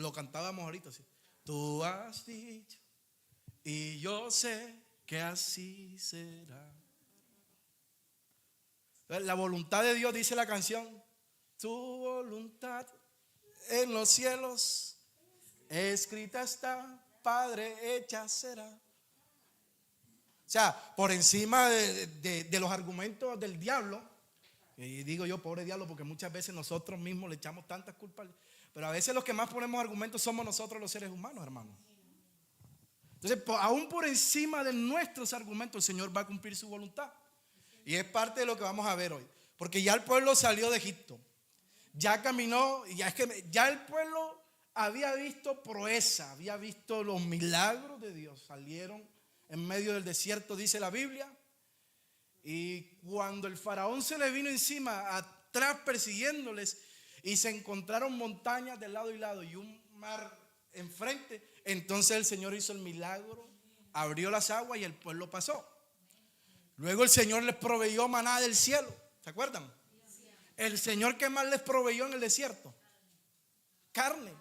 lo cantábamos ahorita así. Tú has dicho y yo sé que así será. La voluntad de Dios, dice la canción, tu voluntad en los cielos escrita está, Padre, hecha será. O sea, por encima de los argumentos del diablo. Y digo yo, pobre diablo, porque muchas veces nosotros mismos le echamos tantas culpas. Pero a veces los que más ponemos argumentos somos nosotros los seres humanos, hermanos. Entonces, aún por encima de nuestros argumentos, el Señor va a cumplir su voluntad. Y es parte de lo que vamos a ver hoy. Porque ya el pueblo salió de Egipto. Ya caminó, ya el pueblo había visto proeza, había visto los milagros de Dios. Salieron en medio del desierto, dice la Biblia. Y cuando el faraón se le vino encima, atrás persiguiéndoles, y se encontraron montañas de lado y lado y un mar enfrente, entonces el Señor hizo el milagro, abrió las aguas y el pueblo pasó. Luego el Señor les proveyó maná del cielo, ¿se acuerdan? El Señor, ¿qué más les proveyó en el desierto? Carne.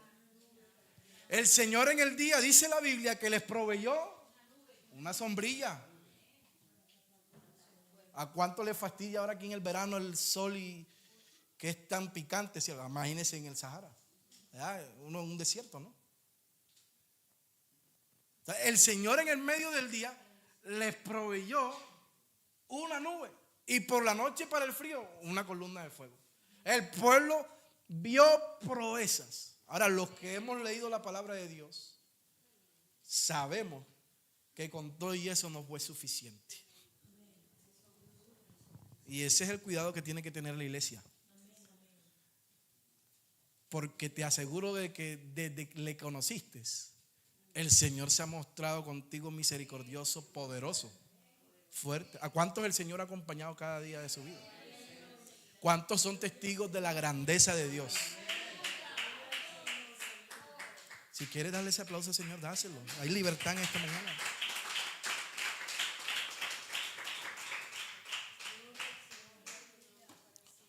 El Señor en el día, dice la Biblia, que les proveyó una sombrilla. ¿A cuánto les fastidia ahora aquí en el verano el sol y que es tan picante? Imagínense en el Sahara, uno en un desierto, ¿no? El Señor en el medio del día les proveyó una nube y por la noche para el frío una columna de fuego. El pueblo vio proezas. Ahora, los que hemos leído la palabra de Dios sabemos que con todo y eso no fue suficiente. Y ese es el cuidado que tiene que tener la iglesia. Porque te aseguro de que desde que le conociste, el Señor se ha mostrado contigo misericordioso, poderoso, fuerte. ¿A cuántos el Señor ha acompañado cada día de su vida? ¿Cuántos son testigos de la grandeza de Dios? Si quieres darle ese aplauso al Señor, dáselo. Hay libertad en esta mañana.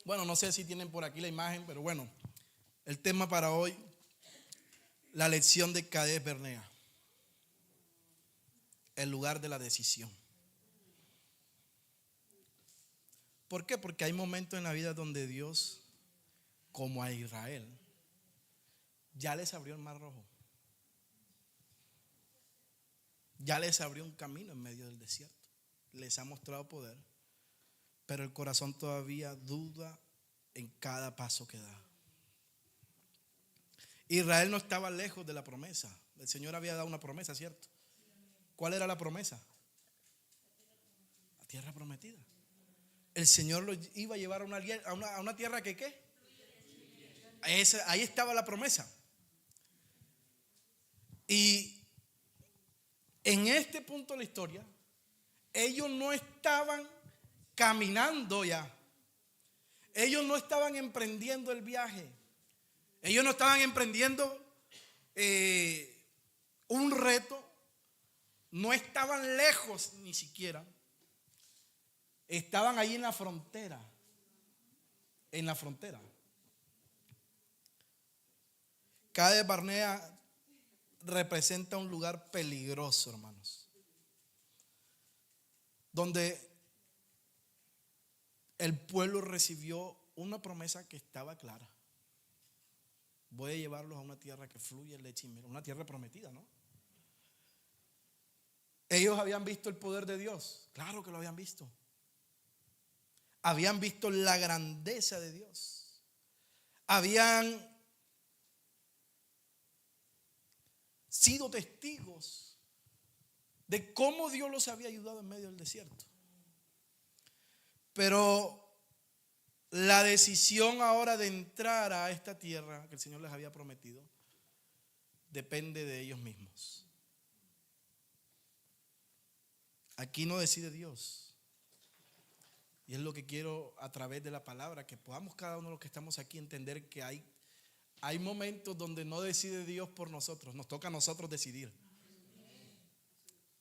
Bueno, no sé si tienen por aquí la imagen, pero bueno, el tema para hoy, la lección de Cades Barnea, el lugar de la decisión. ¿Por qué? Porque hay momentos en la vida donde Dios, como a Israel, ya les abrió el mar rojo. Ya les abrió un camino en medio del desierto. Les ha mostrado poder, pero el corazón todavía duda en cada paso que da. Israel no estaba lejos de la promesa. El Señor había dado una promesa, ¿cierto? ¿Cuál era la promesa? La tierra prometida. El Señor los iba a llevar a una tierra que ¿qué? Ahí estaba la promesa. Y en este punto de la historia, ellos no estaban caminando ya. Ellos no estaban emprendiendo el viaje. Ellos no estaban emprendiendo un reto. No estaban lejos ni siquiera. Estaban ahí en la frontera. En la frontera. Cades Barnea representa un lugar peligroso, hermanos, donde el pueblo recibió una promesa que estaba clara. Voy a llevarlos a una tierra que fluye leche y miel, una tierra prometida, ¿no? Ellos habían visto el poder de Dios, claro que lo habían visto. Habían visto la grandeza de Dios. Habían sido testigos de cómo Dios los había ayudado en medio del desierto. Pero la decisión ahora de entrar a esta tierra que el Señor les había prometido depende de ellos mismos. Aquí no decide Dios. Y es lo que quiero a través de la palabra, que podamos cada uno de los que estamos aquí entender que hay momentos donde no decide Dios por nosotros, nos toca a nosotros decidir.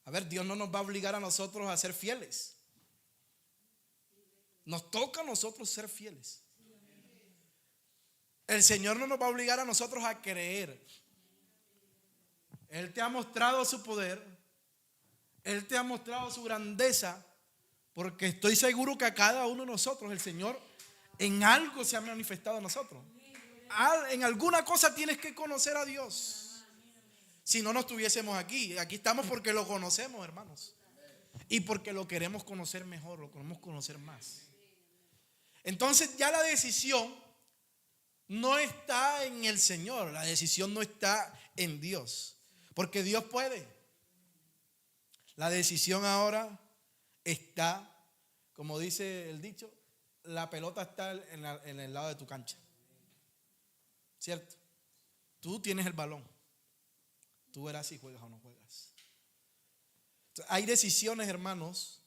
A ver, Dios no nos va a obligar a nosotros a ser fieles. Nos toca a nosotros ser fieles. El Señor no nos va a obligar a nosotros a creer. Él te ha mostrado su poder. Él te ha mostrado su grandeza. Porque estoy seguro que a cada uno de nosotros el Señor en algo se ha manifestado a nosotros. En alguna cosa tienes que conocer a Dios. Si no, no estuviésemos aquí. Aquí estamos porque lo conocemos, hermanos. Y porque lo queremos conocer mejor, lo queremos conocer más. Entonces ya la decisión no está en el Señor. La decisión no está en Dios. Porque Dios puede. La decisión ahora está, como dice el dicho, la pelota está en el lado de tu cancha. ¿Cierto? Tú tienes el balón. Tú verás si juegas o no juegas. Entonces, hay decisiones, hermanos,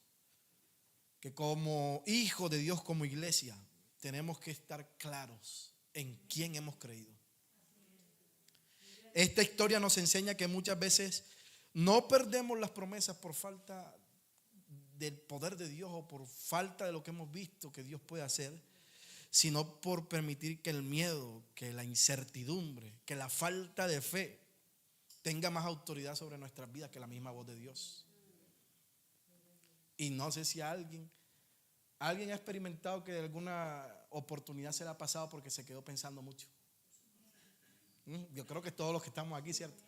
que como hijos de Dios, como iglesia, tenemos que estar claros en quién hemos creído. Esta historia nos enseña que muchas veces no perdemos las promesas por falta del poder de Dios o por falta de lo que hemos visto que Dios puede hacer, sino por permitir que el miedo, que la incertidumbre, que la falta de fe tenga más autoridad sobre nuestras vidas que la misma voz de Dios. Y no sé si alguien ha experimentado que de alguna oportunidad se le ha pasado porque se quedó pensando mucho. Yo creo que todos los que estamos aquí, ¿cierto?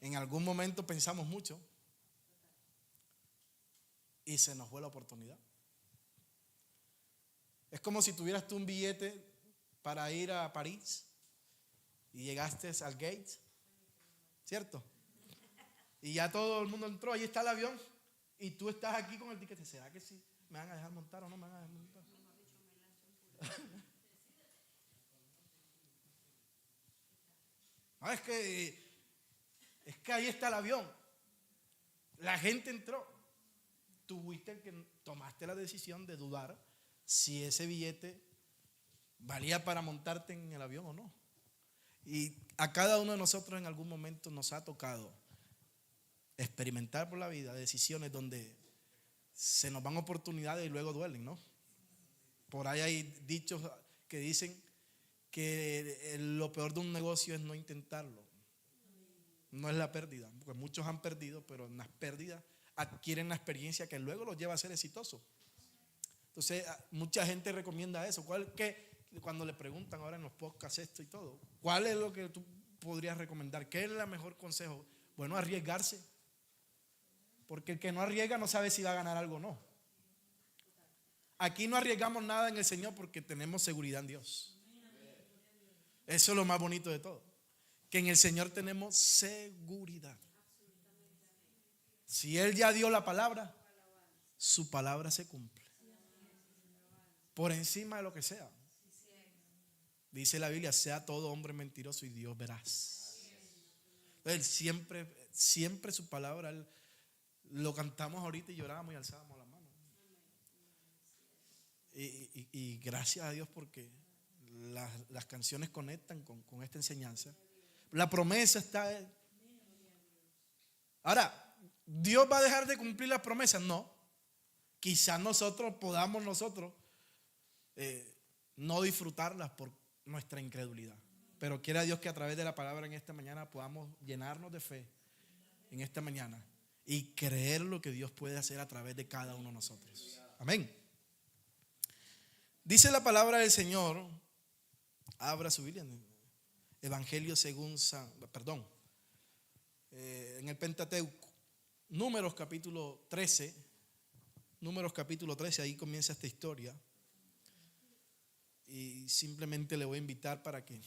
En algún momento pensamos mucho y se nos fue la oportunidad. Es como si tuvieras tú un billete para ir a París y llegaste al gate, ¿cierto? Y ya todo el mundo entró, ahí está el avión y tú estás aquí con el ticket. ¿Será que sí me van a dejar montar o no me van a dejar montar? No, es que ahí está el avión. La gente entró. Tomaste la decisión de dudar si ese billete valía para montarte en el avión o no. Y a cada uno de nosotros en algún momento nos ha tocado experimentar por la vida decisiones donde se nos van oportunidades y luego duelen, ¿no? Por ahí hay dichos que dicen que lo peor de un negocio es no intentarlo. No es la pérdida, porque muchos han perdido, pero en las pérdidas adquieren la experiencia que luego los lleva a ser exitosos. Entonces, mucha gente recomienda eso. Cuando le preguntan ahora en los podcasts esto y todo, ¿cuál es lo que tú podrías recomendar? ¿Qué es el mejor consejo? Bueno, arriesgarse. Porque el que no arriesga no sabe si va a ganar algo o no. Aquí no arriesgamos nada en el Señor porque tenemos seguridad en Dios. Eso es lo más bonito de todo. Que en el Señor tenemos seguridad. Si Él ya dio la palabra, su palabra se cumple. Por encima de lo que sea. Dice la Biblia, sea todo hombre mentiroso y Dios veraz. Él siempre su palabra, lo cantamos ahorita y llorábamos y alzábamos la mano. Y gracias a Dios porque las canciones conectan con esta enseñanza. La promesa está. Ahora, ¿Dios va a dejar de cumplir las promesas? No. Quizás podamos no disfrutarlas por nuestra incredulidad. Pero quiera Dios que a través de la palabra en esta mañana podamos llenarnos de fe en esta mañana y creer lo que Dios puede hacer a través de cada uno de nosotros. Amén. Dice la palabra del Señor, abra su Biblia, Evangelio según en el Pentateuco, Números capítulo 13, ahí comienza esta historia. Y simplemente le voy a invitar para que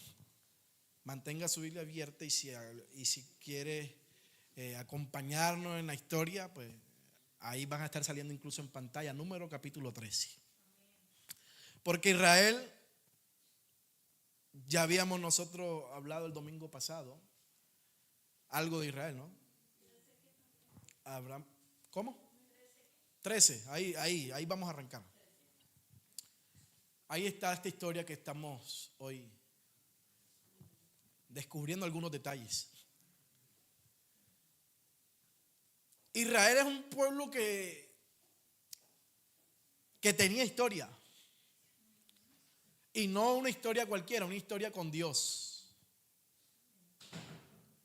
mantenga su Biblia abierta y si quiere acompañarnos en la historia, pues ahí van a estar saliendo incluso en pantalla, Números capítulo 13. Porque Israel, ya habíamos nosotros hablado el domingo pasado, algo de Israel, ¿no? Abraham, ¿cómo? 13, ahí vamos a arrancar. Ahí está esta historia que estamos hoy descubriendo algunos detalles. Israel es un pueblo que tenía historia. Y no una historia cualquiera, una historia con Dios.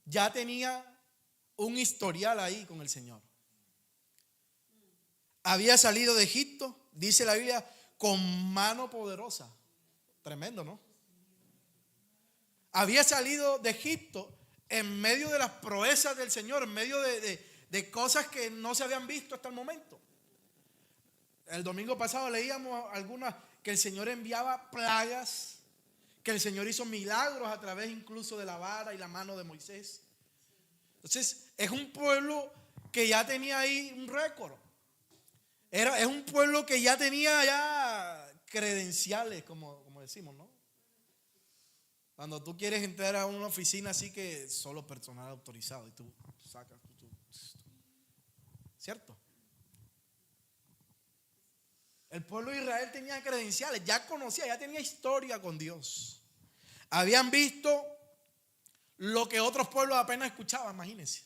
Ya tenía un historial ahí con el Señor. Había salido de Egipto, dice la Biblia, con mano poderosa. Tremendo, ¿no? Había salido de Egipto en medio de las proezas del Señor, en medio de cosas que no se habían visto hasta el momento. El domingo pasado leíamos algunas que el Señor enviaba plagas, que el Señor hizo milagros a través incluso de la vara y la mano de Moisés. Entonces es un pueblo que ya tenía ahí un récord. Es un pueblo que ya tenía ya credenciales, como decimos, ¿no? Cuando tú quieres entrar a una oficina así que solo personal autorizado y tú sacas, ¿cierto? El pueblo de Israel tenía credenciales, ya conocía, ya tenía historia con Dios. Habían visto lo que otros pueblos apenas escuchaban, imagínense.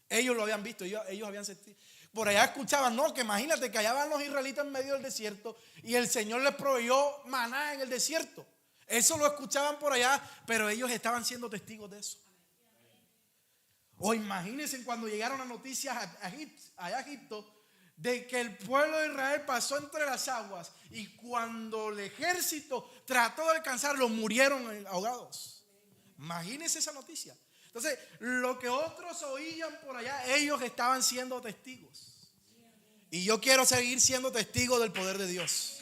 Ellos lo habían visto, ellos habían sentido. Por allá escuchaban, no, que imagínate que allá van los israelitas en medio del desierto y el Señor les proveyó maná en el desierto. Eso lo escuchaban por allá, pero ellos estaban siendo testigos de eso. O imagínense cuando llegaron las noticias allá a Egipto, de que el pueblo de Israel pasó entre las aguas y cuando el ejército trató de alcanzarlo, murieron ahogados. Imagínense esa noticia. Entonces, lo que otros oían por allá, ellos estaban siendo testigos. Y yo quiero seguir siendo testigo del poder de Dios.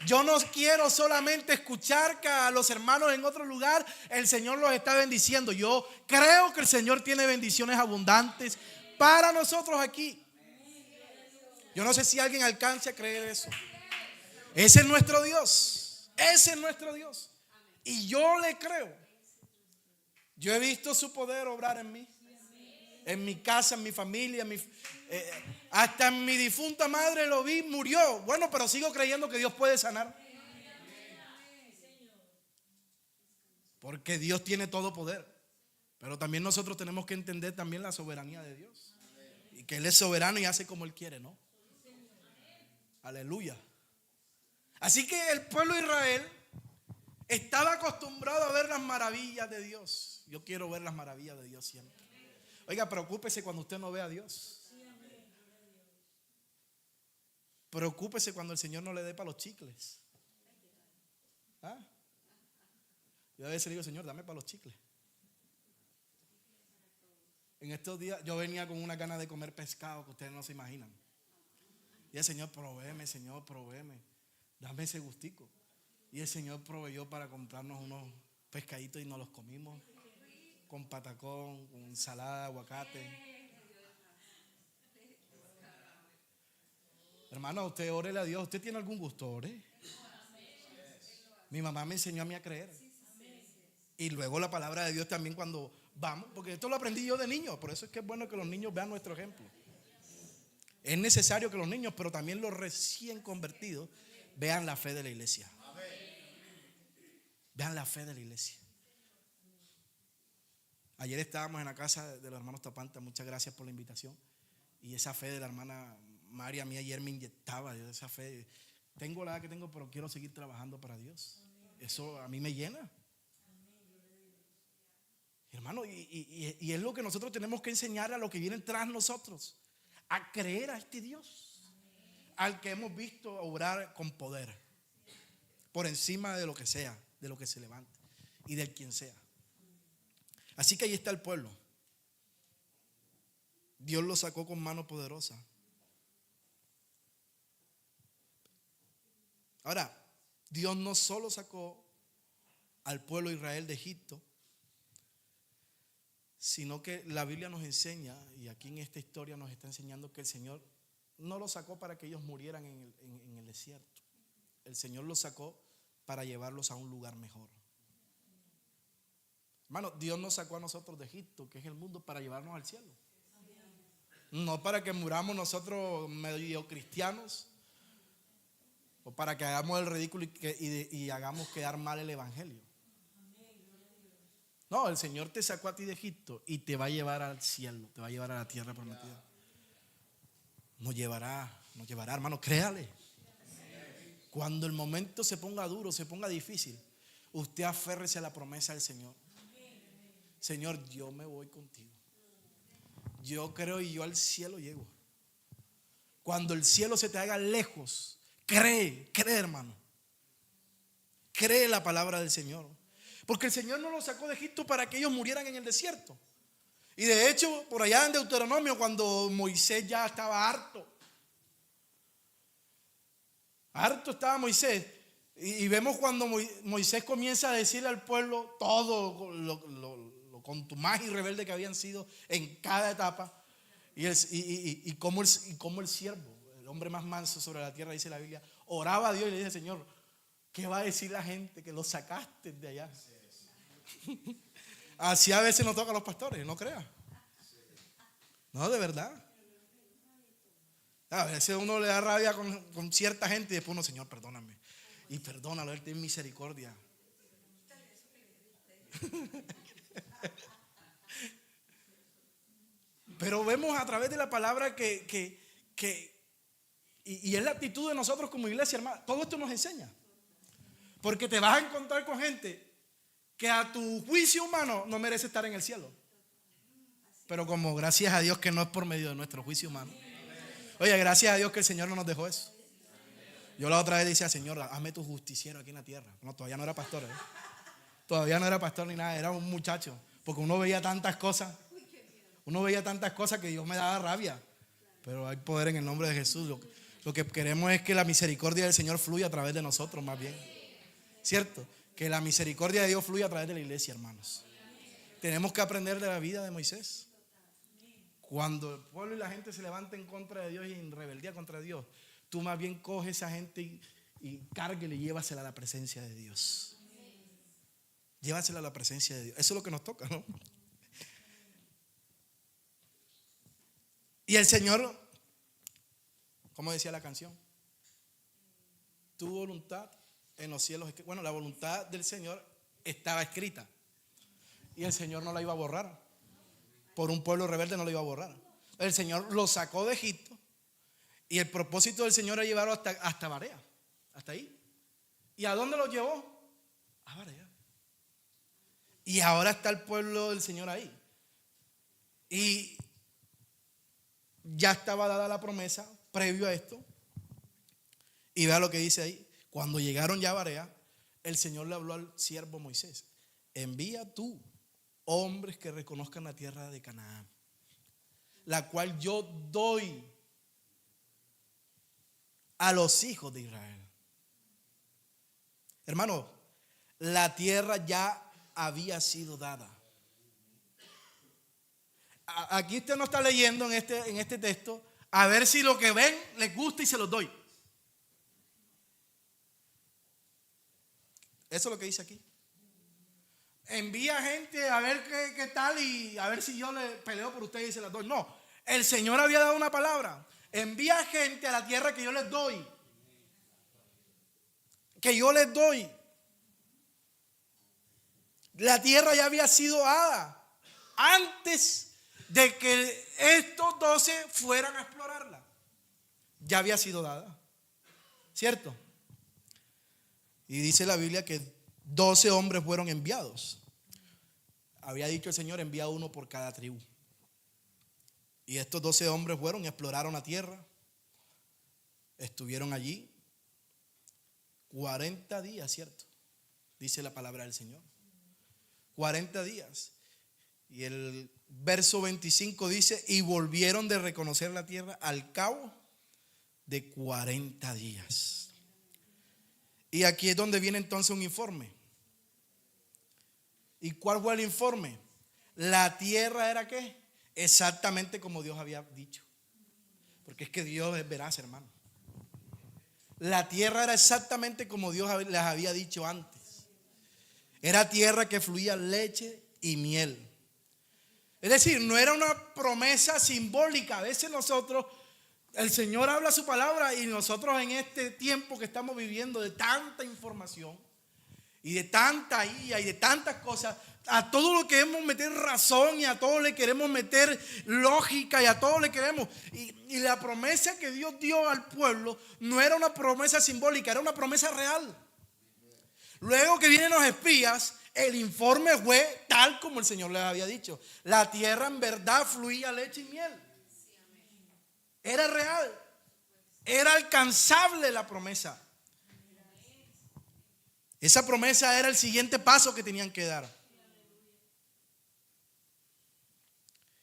Yo no quiero solamente escuchar que a los hermanos en otro lugar el Señor los está bendiciendo. Yo creo que el Señor tiene bendiciones abundantes para nosotros aquí. Yo no sé si alguien alcance a creer eso. Ese es nuestro Dios. Ese es nuestro Dios. Y yo le creo. Yo he visto su poder obrar en mí, en mi casa, en mi familia, hasta en mi difunta madre lo vi, murió. Bueno, pero sigo creyendo que Dios puede sanar. Porque Dios tiene todo poder. Pero también nosotros tenemos que entender también la soberanía de Dios. Y que Él es soberano y hace como Él quiere, ¿no? Aleluya. Así que el pueblo de Israel estaba acostumbrado a ver las maravillas de Dios. Yo quiero ver las maravillas de Dios siempre. Oiga, preocúpese cuando usted no vea a Dios. Preocúpese cuando el Señor no le dé para los chicles. ¿Ah? Yo a veces le digo, Señor, dame para los chicles. En estos días yo venía con una gana de comer pescado que ustedes no se imaginan. Y el Señor, provéeme, Señor, provéeme. Dame ese gustico. Y el Señor proveyó para comprarnos unos pescaditos y nos los comimos. Con patacón, con ensalada, aguacate. Hermano, usted órele a Dios. ¿Usted tiene algún gusto? Ore. Mi mamá me enseñó a mí a creer. Y luego la palabra de Dios también cuando vamos, porque esto lo aprendí yo de niño. Por eso es que es bueno que los niños vean nuestro ejemplo. Es necesario que los niños, pero también los recién convertidos, vean la fe de la iglesia. Vean la fe de la iglesia. Ayer estábamos en la casa de los hermanos Tapanta. Muchas gracias por la invitación. Y esa fe de la hermana María a mí ayer me inyectaba. Yo esa fe, tengo la edad que tengo, pero quiero seguir trabajando para Dios. Eso a mí me llena. Hermano, y es lo que nosotros tenemos que enseñar a los que vienen tras nosotros. A creer a este Dios. Al que hemos visto obrar con poder. Por encima de lo que sea, de lo que se levante. Y del quien sea. Así que ahí está el pueblo. Dios lo sacó con mano poderosa. Ahora, Dios no solo sacó al pueblo de Israel de Egipto, sino que la Biblia nos enseña, y aquí en esta historia nos está enseñando que el Señor no lo sacó para que ellos murieran en el desierto. El Señor los sacó para llevarlos a un lugar mejor. Hermano, Dios nos sacó a nosotros de Egipto, que es el mundo, para llevarnos al cielo. No para que muramos nosotros medio cristianos o para que hagamos el ridículo y hagamos quedar mal el evangelio. No, el Señor te sacó a ti de Egipto y te va a llevar al cielo, te va a llevar a la tierra prometida. Nos llevará, hermano, créale. Cuando el momento se ponga duro, se ponga difícil, usted aférrese a la promesa del Señor. Señor, yo me voy contigo. yo creo y yo al cielo llego. Cuando el cielo se te haga lejos, cree hermano. Cree la palabra del Señor. Porque el Señor no los sacó de Egipto para que ellos murieran en el desierto. Y de hecho, por allá en Deuteronomio, cuando Moisés ya estaba harto estaba Moisés. Y vemos cuando Moisés comienza a decirle al pueblo todo lo contumaz y rebelde que habían sido en cada etapa. Y como el siervo, el hombre más manso sobre la tierra, dice la Biblia, oraba a Dios y le dice: Señor, ¿qué va a decir la gente que lo sacaste de allá? Así a veces nos toca a los pastores, no creas. No, de verdad. A veces uno le da rabia con cierta gente y después uno: Señor, perdóname. Y perdónalo, Él tiene misericordia. Pero vemos a través de la palabra que es la actitud de nosotros como iglesia, hermano. Todo esto nos enseña. Porque te vas a encontrar con gente que a tu juicio humano no merece estar en el cielo. Pero como gracias a Dios que no es por medio de nuestro juicio humano. Oye, gracias a Dios que el Señor no nos dejó eso. Yo la otra vez decía: Señor, hazme tu justiciero aquí en la tierra. No, todavía no era pastor, ¿eh? Todavía no era pastor ni nada, era un muchacho. Porque uno veía tantas cosas. Que Dios me daba rabia. Pero hay poder en el nombre de Jesús. Lo que queremos es que la misericordia del Señor fluya a través de nosotros, más bien. ¿Cierto? Que la misericordia de Dios fluya a través de la iglesia, hermanos. Tenemos que aprender de la vida de Moisés. Cuando el pueblo y la gente se levanta en contra de Dios y en rebeldía contra Dios, tú más bien coges a esa gente y cárguele y llévasela a la presencia de Dios. Llévasela a la presencia de Dios. Eso es lo que nos toca, ¿no? Y el Señor, como decía la canción, tu voluntad en los cielos. Bueno, la voluntad del Señor estaba escrita y el Señor no la iba a borrar. Por un pueblo rebelde no la iba a borrar. El Señor lo sacó de Egipto y el propósito del Señor era llevarlo hasta Barea, hasta ahí. ¿Y a dónde lo llevó? A Barea. Y ahora está el pueblo del Señor ahí. Y ya estaba dada la promesa previo a esto. Y vea lo que dice ahí. Cuando llegaron ya a Barea, el Señor le habló al siervo Moisés: envía tú hombres que reconozcan la tierra de Canaán, la cual yo doy a los hijos de Israel. Hermano, la tierra ya había sido dada. Aquí usted no está leyendo en este texto a ver si lo que ven les gusta y se los doy. Eso es lo que dice aquí. Envía gente a ver qué tal y a ver si yo le peleo por ustedes y se las doy. No, el Señor había dado una palabra: envía gente a la tierra que yo les doy. Que yo les doy. La tierra ya había sido dada antes de que estos 12 fueran a explorarla. Ya había sido dada, ¿cierto? Y dice la Biblia que 12 hombres fueron enviados. Había dicho el Señor: envía uno por cada tribu. Y estos 12 hombres fueron y exploraron la tierra. Estuvieron allí 40 días, ¿cierto? Dice la palabra del Señor. 40 días. Y el verso 25 dice: y volvieron de reconocer la tierra al cabo de 40 días. Y aquí es donde viene entonces un informe. ¿Y cuál fue el informe? La tierra era ¿qué? Exactamente como Dios había dicho. Porque es que Dios es veraz, hermano. La tierra era exactamente como Dios les había dicho antes. Era tierra que fluía leche y miel. Es decir, no era una promesa simbólica. A veces nosotros, el Señor habla su palabra y nosotros en este tiempo que estamos viviendo de tanta información y de tanta IA y de tantas cosas, a todo lo queremos meter razón y a todo le queremos meter lógica y a todo le queremos. Y la promesa que Dios dio al pueblo no era una promesa simbólica, era una promesa real. Luego que vienen los espías, el informe fue tal como el Señor les había dicho. La tierra en verdad fluía leche y miel. Era real. Era alcanzable la promesa. Esa promesa era el siguiente paso que tenían que dar.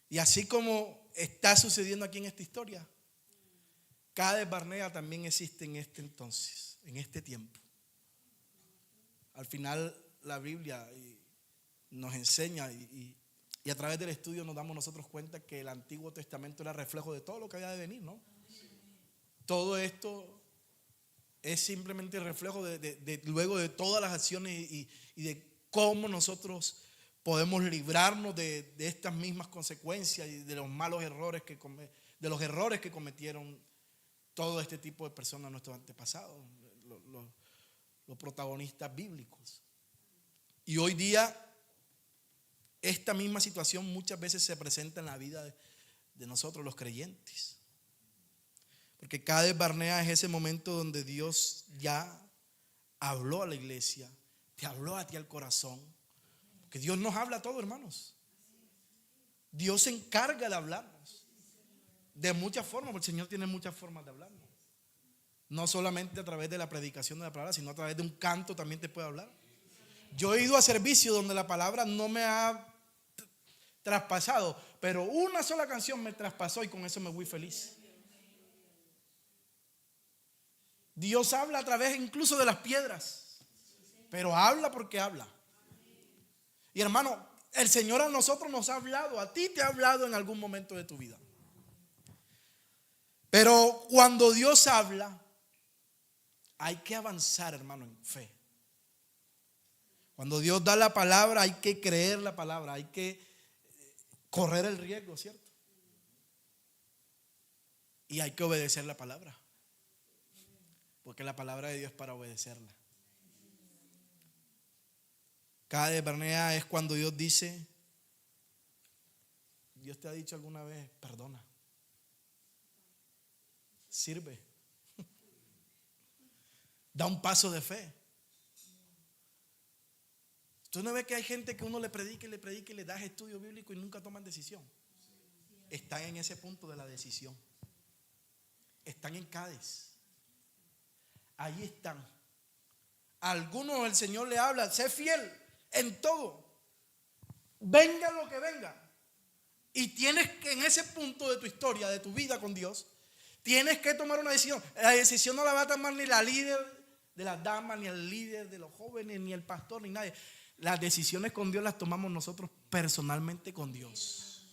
Y así como está sucediendo aquí en esta historia, Cades Barnea también existe en este entonces, en este tiempo. Al final la Biblia nos enseña y a través del estudio nos damos nosotros cuenta que el Antiguo Testamento era reflejo de todo lo que había de venir, ¿no? Todo esto es simplemente el reflejo luego de todas las acciones y de cómo nosotros podemos librarnos de estas mismas consecuencias y de los malos errores de los errores que cometieron todo este tipo de personas, nuestros antepasados, los protagonistas bíblicos. Y hoy día esta misma situación muchas veces se presenta en la vida de nosotros los creyentes. Porque Cades Barnea es ese momento donde Dios ya habló a la iglesia, te habló a ti al corazón. Porque Dios nos habla a todos, hermanos. Dios se encarga de hablarnos de muchas formas, porque el Señor tiene muchas formas de hablarnos. No solamente a través de la predicación de la palabra, sino a través de un canto también te puede hablar. Yo he ido a servicios donde la palabra no me ha traspasado, pero una sola canción me traspasó y con eso me fui feliz. Dios habla a través incluso de las piedras, pero habla porque habla. Y hermano, el Señor a nosotros nos ha hablado, a ti te ha hablado en algún momento de tu vida. Pero cuando Dios habla, hay que avanzar, hermano, en fe. Cuando Dios da la palabra, hay que creer la palabra, hay que correr el riesgo, ¿cierto? Y hay que obedecer la palabra, porque la palabra de Dios es para obedecerla. Cades Barnea es cuando Dios dice, Dios te ha dicho alguna vez, perdona, sirve, da un paso de fe. ¿Tú no ves que hay gente que uno le predica y le das estudio bíblico y nunca toman decisión? Están en ese punto de la decisión. Están en Cades. Ahí están. A algunos el Señor le habla, sé fiel en todo, venga lo que venga. Y tienes que en ese punto de tu historia, de tu vida con Dios, tienes que tomar una decisión. La decisión no la va a tomar ni la líder de las damas, ni el líder de los jóvenes, ni el pastor, ni nadie. Las decisiones con Dios las tomamos nosotros personalmente con Dios.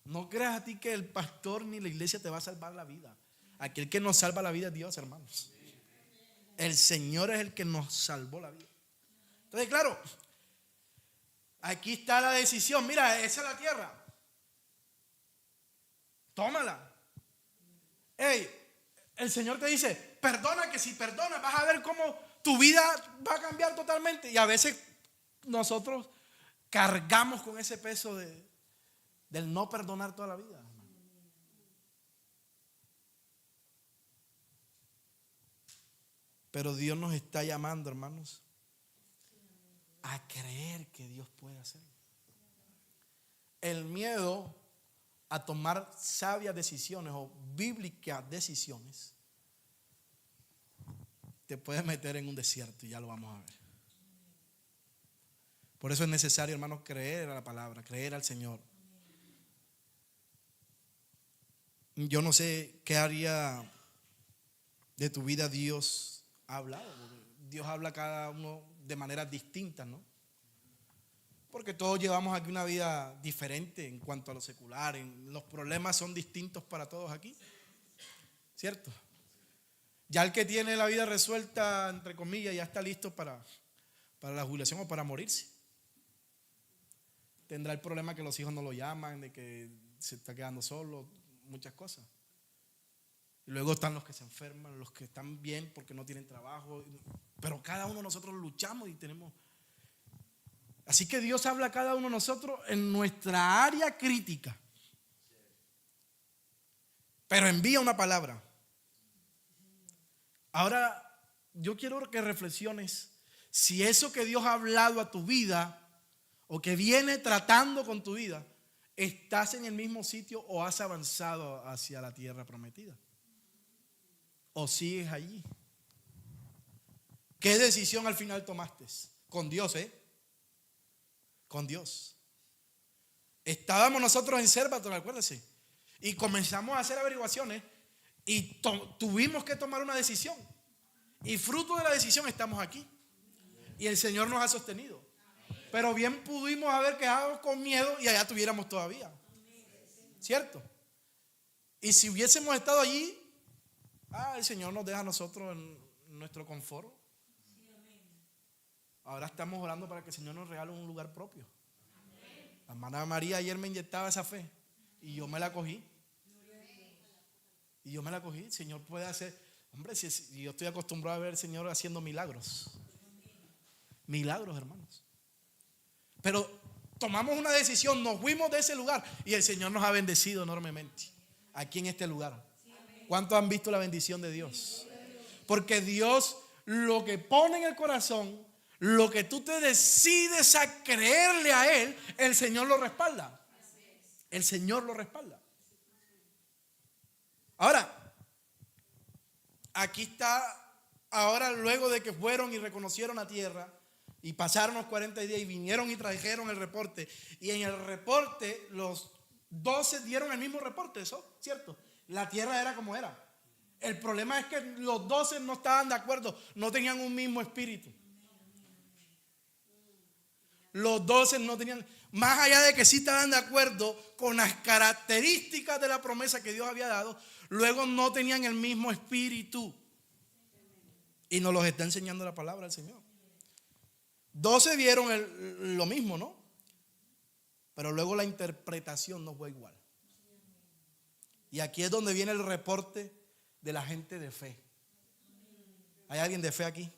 No creas a ti que el pastor ni la iglesia te va a salvar la vida. Aquel que nos salva la vida es Dios, hermanos. El Señor es el que nos salvó la vida. Entonces, claro, aquí está la decisión. Mira, esa es la tierra. Tómala. Hey, el Señor te dice, perdona, que si perdonas vas a ver cómo tu vida va a cambiar totalmente. Y a veces nosotros cargamos con ese peso del no perdonar toda la vida. Pero Dios nos está llamando, hermanos, a creer que Dios puede hacerlo. El miedo a tomar sabias decisiones o bíblicas decisiones te puede meter en un desierto y ya lo vamos a ver. Por eso es necesario, hermanos, creer a la palabra, creer al Señor. Yo no sé qué área de tu vida Dios ha hablado. Dios habla a cada uno de maneras distintas, ¿no? Porque todos llevamos aquí una vida diferente en cuanto a lo secular. Los problemas son distintos para todos aquí, ¿cierto? Ya el que tiene la vida resuelta, entre comillas, ya está listo para la jubilación o para morirse. Tendrá el problema que los hijos no lo llaman, de que se está quedando solo, muchas cosas. Y luego están los que se enferman, los que están bien porque no tienen trabajo. Pero cada uno de nosotros luchamos y tenemos. Así que Dios habla a cada uno de nosotros en nuestra área crítica. Pero envía una palabra. Ahora, yo quiero que reflexiones si eso que Dios ha hablado a tu vida o que viene tratando con tu vida, estás en el mismo sitio o has avanzado hacia la tierra prometida. O sigues allí. ¿Qué decisión al final tomaste? Con Dios, con Dios. Estábamos nosotros en Cérvatos, acuérdense, y comenzamos a hacer averiguaciones y tuvimos que tomar una decisión. Y fruto de la decisión estamos aquí. Y el Señor nos ha sostenido. Pero bien pudimos haber quedado con miedo y allá tuviéramos todavía. ¿Cierto? Y si hubiésemos estado allí, el Señor nos deja a nosotros en nuestro confort. Ahora estamos orando para que el Señor nos regale un lugar propio. La hermana María ayer me inyectaba esa fe y yo me la cogí. El Señor puede hacer. Hombre, si yo estoy acostumbrado a ver al Señor haciendo milagros. Milagros, hermanos. Pero tomamos una decisión, nos fuimos de ese lugar y el Señor nos ha bendecido enormemente aquí en este lugar. ¿Cuántos han visto la bendición de Dios? Porque Dios, lo que pone en el corazón, lo que tú te decides a creerle a Él, el Señor lo respalda. El Señor lo respalda. Ahora, aquí está, ahora luego de que fueron y reconocieron la tierra y pasaron los 40 días y vinieron y trajeron el reporte, y en el reporte los 12 dieron el mismo reporte, ¿eso? ¿Cierto? La tierra era como era. El problema es que los 12 no estaban de acuerdo, no tenían un mismo espíritu. Los 12 no tenían, más allá de que sí estaban de acuerdo con las características de la promesa que Dios había dado, luego no tenían el mismo espíritu. Y nos los está enseñando la palabra del Señor. 12 vieron lo mismo, ¿no? Pero luego la interpretación no fue igual. Y aquí es donde viene el reporte de la gente de fe. ¿Hay alguien de fe aquí?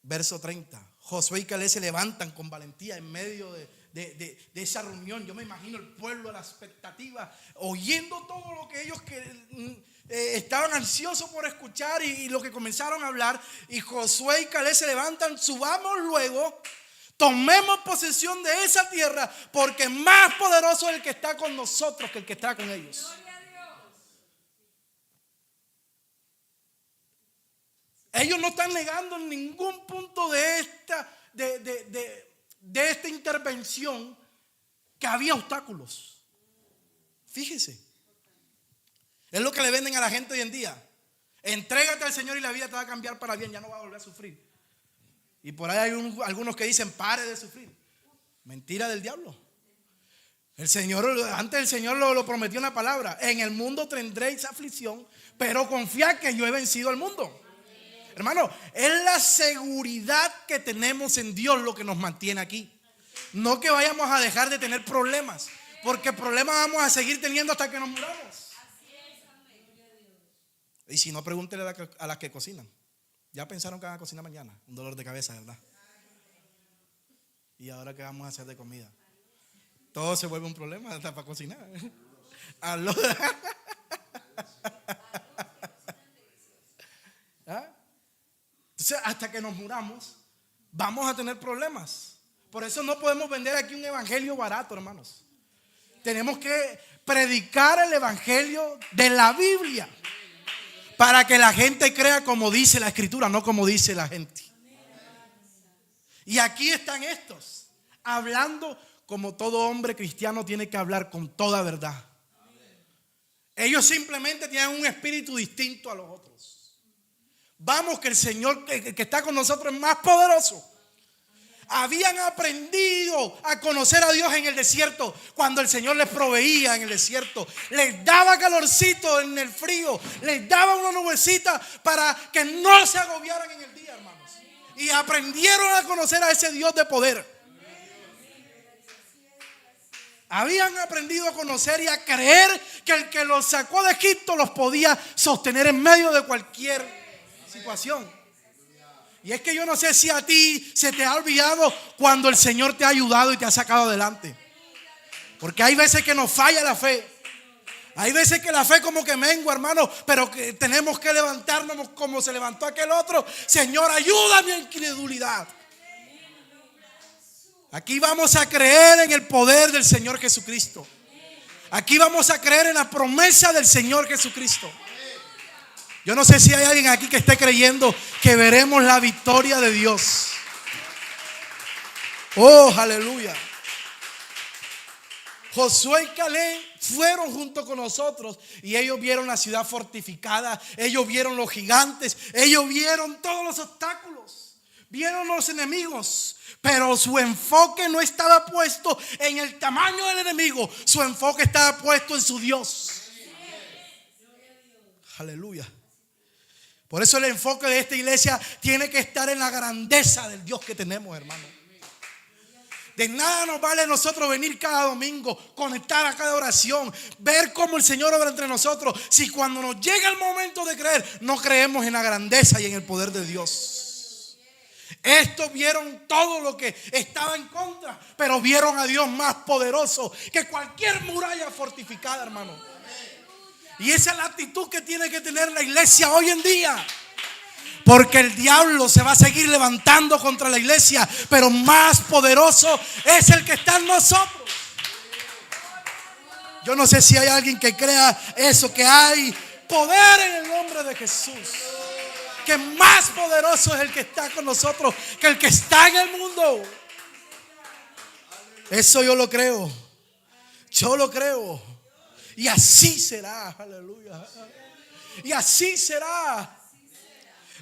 Verso 30. Josué y Caleb se levantan con valentía en medio de esa reunión. Yo me imagino el pueblo a la expectativa, oyendo todo lo que ellos estaban ansiosos por escuchar y lo que comenzaron a hablar. Y Josué y Caleb se levantan, subamos luego, tomemos posesión de esa tierra, porque más poderoso es el que está con nosotros que el que está con ellos. Ellos no están negando en ningún punto de esta intervención que había obstáculos. Fíjese. Es lo que le venden a la gente hoy en día. Entrégate al Señor y la vida te va a cambiar para bien, ya no vas a volver a sufrir. Y por ahí hay algunos que dicen, pare de sufrir. Mentira del diablo. Antes el Señor lo prometió en la palabra. En el mundo tendréis aflicción, pero confiad que yo he vencido al mundo. Hermano, es la seguridad que tenemos en Dios lo que nos mantiene aquí. No que vayamos a dejar de tener problemas, porque problemas vamos a seguir teniendo hasta que nos muramos. Y si no, pregúntele a las que cocinan. Ya pensaron que van a cocinar mañana. Un dolor de cabeza, ¿verdad? ¿Y ahora qué vamos a hacer de comida? Todo se vuelve un problema hasta para cocinar. ¿Ah? Entonces, hasta que nos muramos, vamos a tener problemas. Por eso no podemos vender aquí un evangelio barato, hermanos. Tenemos que predicar el evangelio de la Biblia para que la gente crea como dice la Escritura, no como dice la gente. Y aquí están estos, hablando como todo hombre cristiano tiene que hablar, con toda verdad. Ellos simplemente tienen un espíritu distinto a los otros. Vamos, que el Señor que está con nosotros es más poderoso. Habían aprendido a conocer a Dios en el desierto, cuando el Señor les proveía en el desierto, les daba calorcito en el frío, les daba una nubecita para que no se agobiaran en el día, hermanos. Y aprendieron a conocer a ese Dios de poder. Habían aprendido a conocer y a creer que el que los sacó de Egipto los podía sostener en medio de cualquier situación. Y es que yo no sé si a ti se te ha olvidado cuando el Señor te ha ayudado y te ha sacado adelante. Porque hay veces que nos falla la fe. Hay veces que la fe como que mengua, hermano, pero que tenemos que levantarnos como se levantó aquel otro. Señor, ayuda a mi incredulidad. Aquí vamos a creer en el poder del Señor Jesucristo. Aquí vamos a creer en la promesa del Señor Jesucristo. Yo no sé si hay alguien aquí que esté creyendo que veremos la victoria de Dios. Oh, aleluya. Josué y Caleb fueron junto con nosotros y ellos vieron la ciudad fortificada, ellos vieron los gigantes, ellos vieron todos los obstáculos, vieron los enemigos, pero su enfoque no estaba puesto en el tamaño del enemigo, su enfoque estaba puesto en su Dios. Aleluya. Por eso el enfoque de esta iglesia tiene que estar en la grandeza del Dios que tenemos, hermano. De nada nos vale nosotros venir cada domingo, conectar a cada oración, ver cómo el Señor obra entre nosotros, si cuando nos llega el momento de creer, no creemos en la grandeza y en el poder de Dios. Estos vieron todo lo que estaba en contra, pero vieron a Dios más poderoso que cualquier muralla fortificada, hermano. Y esa es la actitud que tiene que tener la iglesia hoy en día. Porque el diablo se va a seguir levantando contra la iglesia, pero más poderoso es el que está en nosotros. Yo no sé si hay alguien que crea eso, que hay poder en el nombre de Jesús. Que más poderoso es el que está con nosotros que el que está en el mundo. Eso yo lo creo. Yo lo creo. Y así será. Aleluya. Y así será.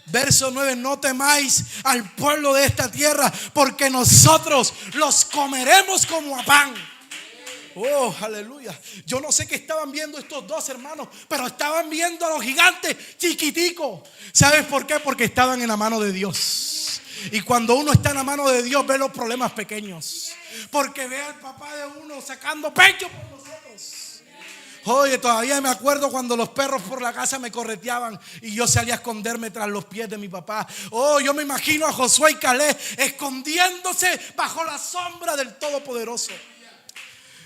Verso 9, no temáis al pueblo de esta tierra, porque nosotros los comeremos como a pan. Oh, aleluya. Yo no sé qué estaban viendo estos dos hermanos, pero estaban viendo a los gigantes chiquiticos. ¿Sabes por qué? Porque estaban en la mano de Dios. Y cuando uno está en la mano de Dios, ve los problemas pequeños, porque ve al papá de uno sacando pecho por nosotros. Oye, todavía me acuerdo cuando los perros por la casa me correteaban y yo salía a esconderme tras los pies de mi papá. Oh, yo me imagino a Josué y Caleb escondiéndose bajo la sombra del Todopoderoso.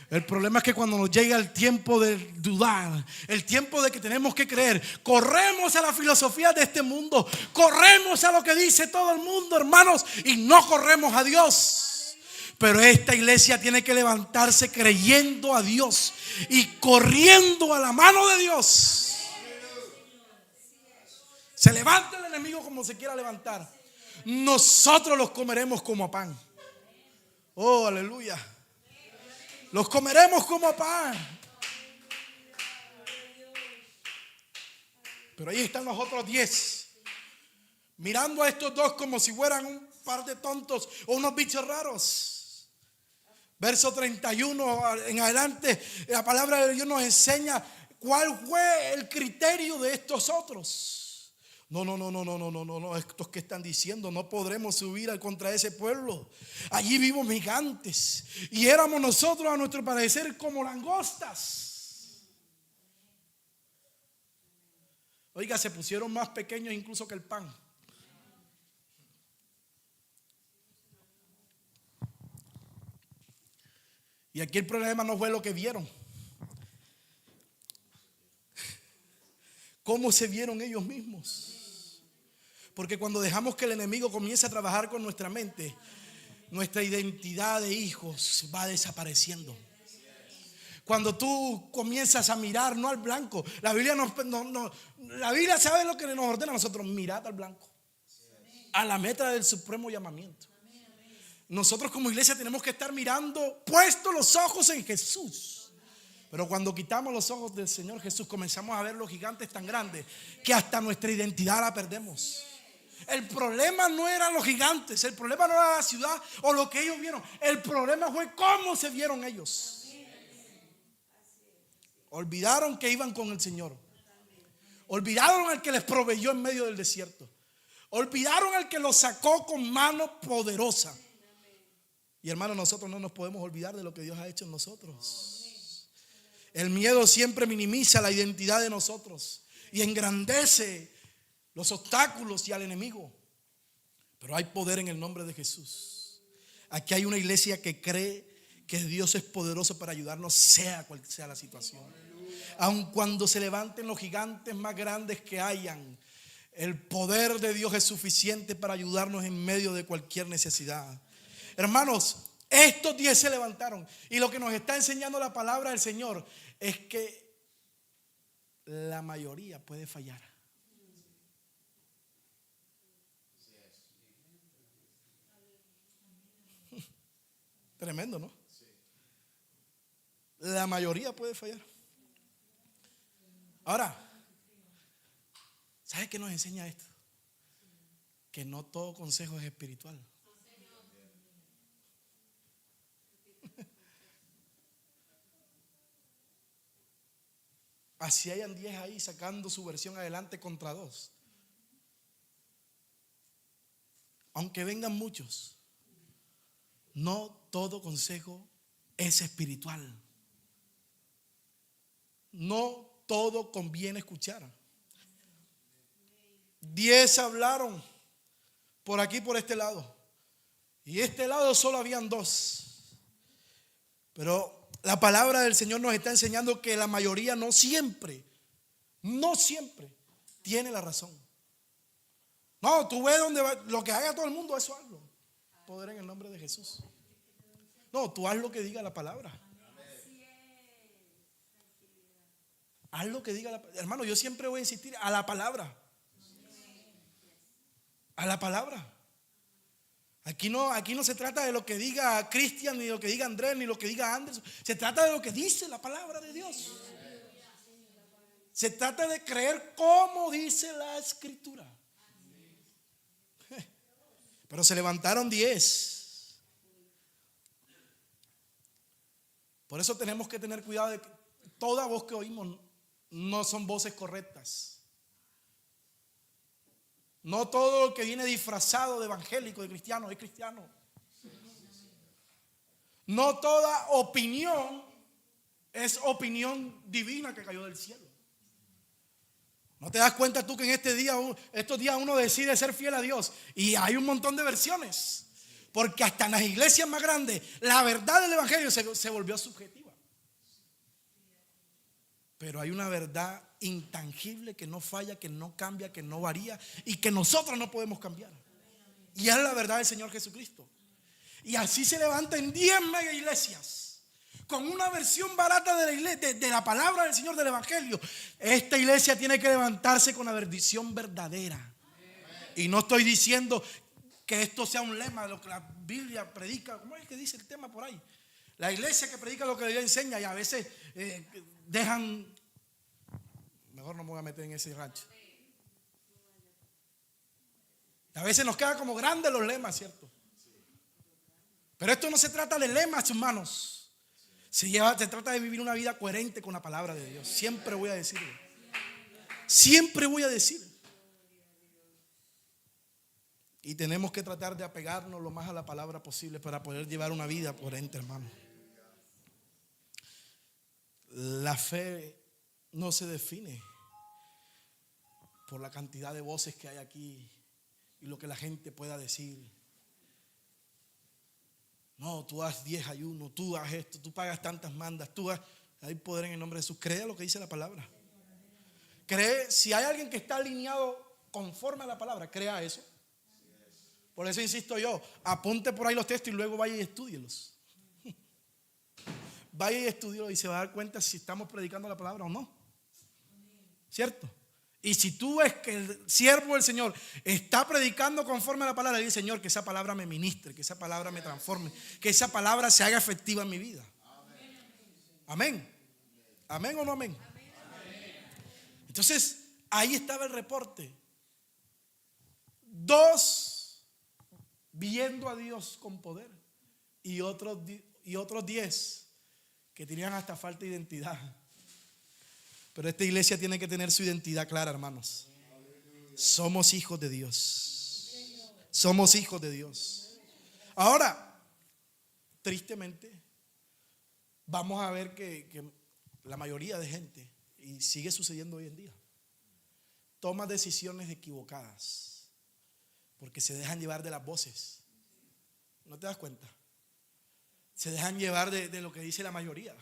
El problema es que cuando nos llega el tiempo de dudar, el tiempo de que tenemos que creer, corremos a la filosofía de este mundo, corremos a lo que dice todo el mundo, hermanos, y no corremos a Dios. Pero esta iglesia tiene que levantarse creyendo a Dios y corriendo a la mano de Dios. Se levanta el enemigo como se quiera levantar. Nosotros los comeremos como a pan. Oh, aleluya. Los comeremos como a pan. Pero ahí están los otros 10, mirando a estos dos como si fueran un par de tontos o unos bichos raros. Verso 31 en adelante, la palabra de Dios nos enseña cuál fue el criterio de estos otros. No, estos que están diciendo, no podremos subir contra ese pueblo. Allí vimos gigantes y éramos nosotros, a nuestro parecer, como langostas. Oiga, se pusieron más pequeños incluso que el pan. Y aquí el problema no fue lo que vieron. ¿Cómo se vieron ellos mismos? Porque cuando dejamos que el enemigo comience a trabajar con nuestra mente, nuestra identidad de hijos va desapareciendo. Cuando tú comienzas a mirar no al blanco, la Biblia la Biblia sabe lo que nos ordena a nosotros: mirad al blanco, a la meta del supremo llamamiento. Nosotros como iglesia tenemos que estar mirando, puestos los ojos en Jesús. Pero cuando quitamos los ojos del Señor Jesús, comenzamos a ver los gigantes tan grandes que hasta nuestra identidad la perdemos. El problema no eran los gigantes, el problema no era la ciudad o lo que ellos vieron. El problema fue cómo se vieron ellos. Olvidaron que iban con el Señor. Olvidaron al que les proveyó en medio del desierto. Olvidaron al que los sacó con mano poderosa. Y hermano, nosotros no nos podemos olvidar de lo que Dios ha hecho en nosotros. El miedo siempre minimiza la identidad de nosotros y engrandece los obstáculos y al enemigo. Pero hay poder en el nombre de Jesús. Aquí hay una iglesia que cree que Dios es poderoso para ayudarnos, sea cual sea la situación. Aun cuando se levanten los gigantes más grandes que hayan, el poder de Dios es suficiente para ayudarnos en medio de cualquier necesidad. Hermanos, estos 10 se levantaron. Y lo que nos está enseñando la palabra del Señor es que la mayoría puede fallar. Tremendo, ¿no? La mayoría puede fallar. Ahora, ¿sabes qué nos enseña esto? Que no todo consejo es espiritual. Así hayan 10 ahí sacando su versión adelante contra 2. Aunque vengan muchos, no todo consejo es espiritual. No todo conviene escuchar. 10 hablaron por aquí, por este lado. Y este lado solo habían 2. Pero la palabra del Señor nos está enseñando que la mayoría no siempre tiene la razón. No, tú ves donde va, lo que haga todo el mundo, eso hazlo. Poder en el nombre de Jesús. No, tú haz lo que diga la palabra. Haz lo que diga la palabra. Hermano, yo siempre voy a insistir a la palabra. A la palabra. Aquí no se trata de lo que diga Cristian, ni de lo que diga Andrés, ni lo que diga Anderson. Se trata de lo que dice la palabra de Dios. Se trata de creer como dice la Escritura. Pero se levantaron 10. Por eso tenemos que tener cuidado de que toda voz que oímos no son voces correctas. No todo lo que viene disfrazado de evangélico, de cristiano, es cristiano. No toda opinión es opinión divina que cayó del cielo. ¿No te das cuenta tú que en estos días uno decide ser fiel a Dios? Y hay un montón de versiones. Porque hasta en las iglesias más grandes la verdad del evangelio se volvió subjetiva. Pero hay una verdad intangible que no falla, que no cambia, que no varía y que nosotros no podemos cambiar. Y es la verdad del Señor Jesucristo. Y así se levantan 10 mega iglesias con una versión barata de la iglesia, de la palabra del Señor, del evangelio. Esta iglesia tiene que levantarse con la bendición verdadera. Y no estoy diciendo que esto sea un lema de lo que la Biblia predica. ¿Cómo es que dice el tema por ahí? La iglesia que predica lo que Dios enseña, y a veces dejan. Mejor no me voy a meter en ese rancho. A veces nos quedan como grandes los lemas, ¿cierto? Pero esto no se trata de lemas, hermanos. Se trata de vivir una vida coherente con la palabra de Dios. Siempre voy a decirlo. Siempre voy a decir. Y tenemos que tratar de apegarnos lo más a la palabra posible para poder llevar una vida coherente, hermano. La fe no se define por la cantidad de voces que hay aquí y lo que la gente pueda decir. No, tú haz 10 ayunos, tú haz esto, tú pagas tantas mandas, hay poder en el nombre de Jesús. Crea lo que dice la palabra. Cree, si hay alguien que está alineado conforme a la palabra, crea eso. Por eso insisto yo, apunte por ahí los textos y luego vaya y estúdielos. Vaya y estúdielos y se va a dar cuenta si estamos predicando la palabra o no. ¿Cierto? Y si tú ves que el siervo del Señor está predicando conforme a la palabra, dile: Señor, que esa palabra me ministre, que esa palabra me transforme, que esa palabra se haga efectiva en mi vida. Amén. Amén o no amén. Entonces, ahí estaba el reporte. 2 viendo a Dios con poder y otros 10 que tenían hasta falta de identidad. Pero esta iglesia tiene que tener su identidad clara, hermanos. Somos hijos de Dios. Somos hijos de Dios. Ahora, tristemente, vamos a ver que la mayoría de gente, y sigue sucediendo hoy en día, toma decisiones equivocadas porque se dejan llevar de las voces. ¿No te das cuenta? Se dejan llevar de lo que dice la mayoría.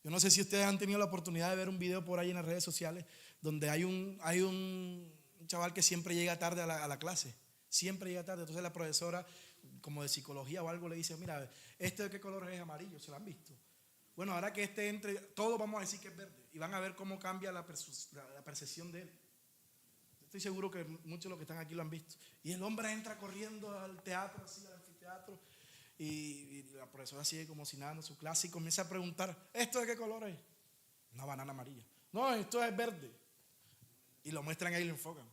Yo no sé si ustedes han tenido la oportunidad de ver un video por ahí en las redes sociales donde hay un chaval que siempre llega tarde a la clase. Siempre llega tarde. Entonces la profesora, como de psicología o algo, le dice: mira, ¿este de qué color es? Amarillo. ¿Se lo han visto? Bueno, ahora que este entre, todos vamos a decir que es verde. Y van a ver cómo cambia la percepción de él. Estoy seguro que muchos de los que están aquí lo han visto. Y el hombre entra corriendo al teatro, así, al anfiteatro. Y la profesora sigue como si nada en su clase y comienza a preguntar: ¿esto de qué color es? Una banana amarilla. No, esto es verde. Y lo muestran ahí y lo enfocan.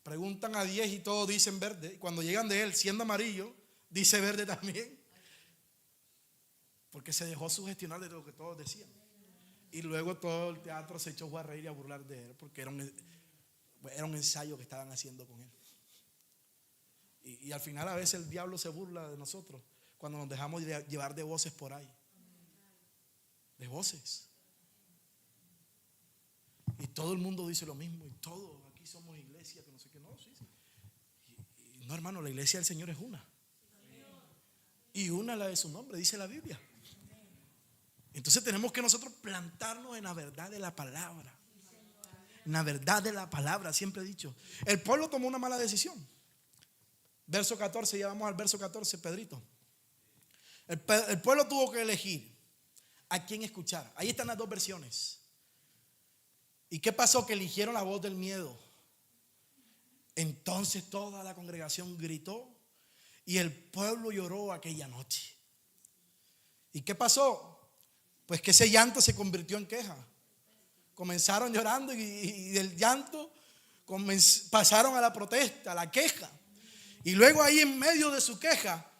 Preguntan a 10 y todos dicen verde. Y cuando llegan de él, siendo amarillo, dice verde también. Porque se dejó sugestionar de lo que todos decían. Y luego todo el teatro se echó a reír y a burlar de él, porque era un ensayo que estaban haciendo con él. Y al final a veces el diablo se burla de nosotros cuando nos dejamos llevar de voces por ahí. De voces. Y todo el mundo dice lo mismo. Y todos aquí somos iglesia, que no sé qué. No, sí. Y no, hermano, la iglesia del Señor es una. Y una es la de su nombre, dice la Biblia. Entonces tenemos que nosotros plantarnos en la verdad de la palabra. En la verdad de la palabra, siempre he dicho. El pueblo tomó una mala decisión. Verso 14, ya vamos al verso 14, Pedrito. El pueblo tuvo que elegir a quién escuchar. Ahí están las dos versiones. ¿Y qué pasó? Que eligieron la voz del miedo. Entonces toda la congregación gritó y el pueblo lloró aquella noche. ¿Y qué pasó? Pues que ese llanto se convirtió en queja. Comenzaron llorando y del llanto pasaron a la protesta, a la queja. Y luego ahí en medio de su queja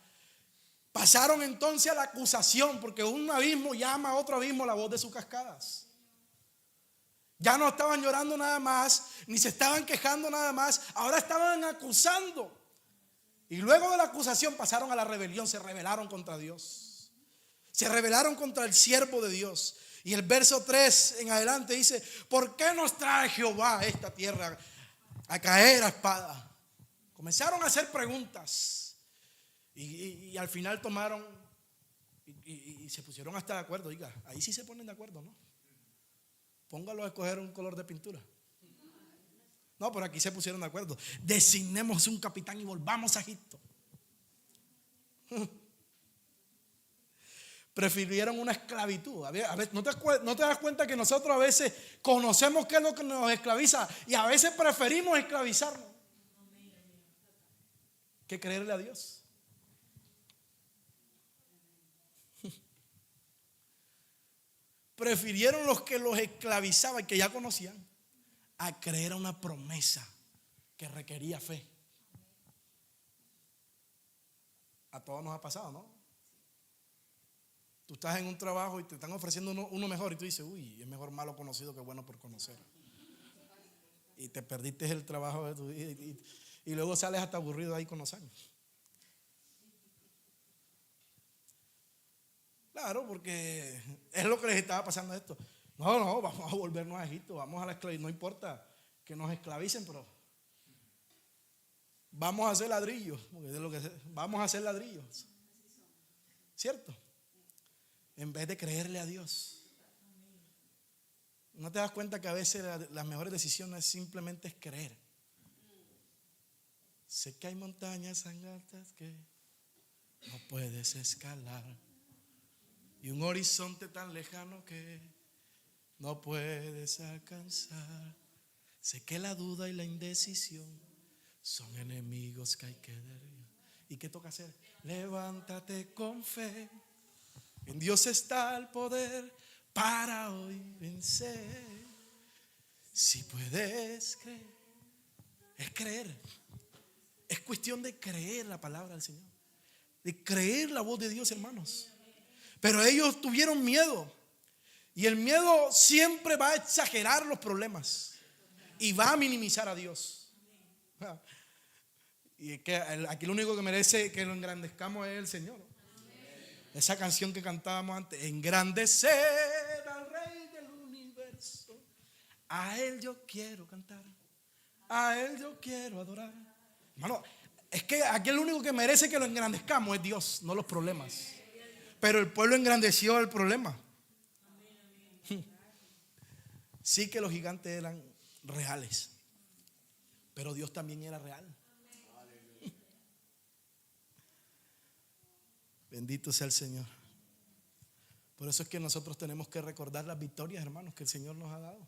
pasaron entonces a la acusación, porque un abismo llama a otro abismo la voz de sus cascadas. Ya no estaban llorando nada más, ni se estaban quejando nada más, ahora estaban acusando. Y luego de la acusación pasaron a la rebelión, se rebelaron contra Dios. Se rebelaron contra el siervo de Dios. Y el verso 3 en adelante dice: ¿por qué nos trae Jehová a esta tierra a caer a espada? Comenzaron a hacer preguntas y al final tomaron y se pusieron hasta de acuerdo. Oiga, ahí sí se ponen de acuerdo, ¿no? Póngalo a escoger un color de pintura. No, pero aquí se pusieron de acuerdo. Designemos un capitán y volvamos a Egipto. Prefirieron una esclavitud. A ver, ¿no te das cuenta que nosotros a veces conocemos qué es lo que nos esclaviza y a veces preferimos esclavizarnos que creerle a Dios? Prefirieron los que los esclavizaban, que ya conocían, a creer a una promesa que requería fe. A todos nos ha pasado, ¿no? Tú estás en un trabajo y te están ofreciendo uno mejor y tú dices: uy, es mejor malo conocido que bueno por conocer. Y te perdiste el trabajo de tu vida y luego sales hasta aburrido ahí con los años. Claro, porque es lo que les estaba pasando a esto. No, vamos a volvernos a Egipto, vamos a la esclavitud. No importa que nos esclavicen, pero vamos a hacer ladrillos. Vamos a hacer ladrillos. ¿Cierto? En vez de creerle a Dios. ¿No te das cuenta que a veces las mejores decisiones simplemente es creer? Sé que hay montañas tan altas que no puedes escalar y un horizonte tan lejano que no puedes alcanzar. Sé que la duda y la indecisión son enemigos que hay que derribar. ¿Y qué toca hacer? Levántate con fe. En Dios está el poder para hoy vencer. Si puedes creer, es creer. Es cuestión de creer la palabra del Señor, de creer la voz de Dios, hermanos. Pero ellos tuvieron miedo. Y el miedo siempre va a exagerar los problemas y va a minimizar a Dios. Y es que aquí lo único que merece que lo engrandezcamos es el Señor. Esa canción que cantábamos antes: engrandecer al Rey del universo. A Él yo quiero cantar, a Él yo quiero adorar. Hermano, es que aquí el único que merece que lo engrandezcamos es Dios, no los problemas. Pero el pueblo engrandeció el problema. Sí que los gigantes eran reales, pero Dios también era real. Bendito sea el Señor. Por eso es que nosotros tenemos que recordar las victorias, hermanos, que el Señor nos ha dado.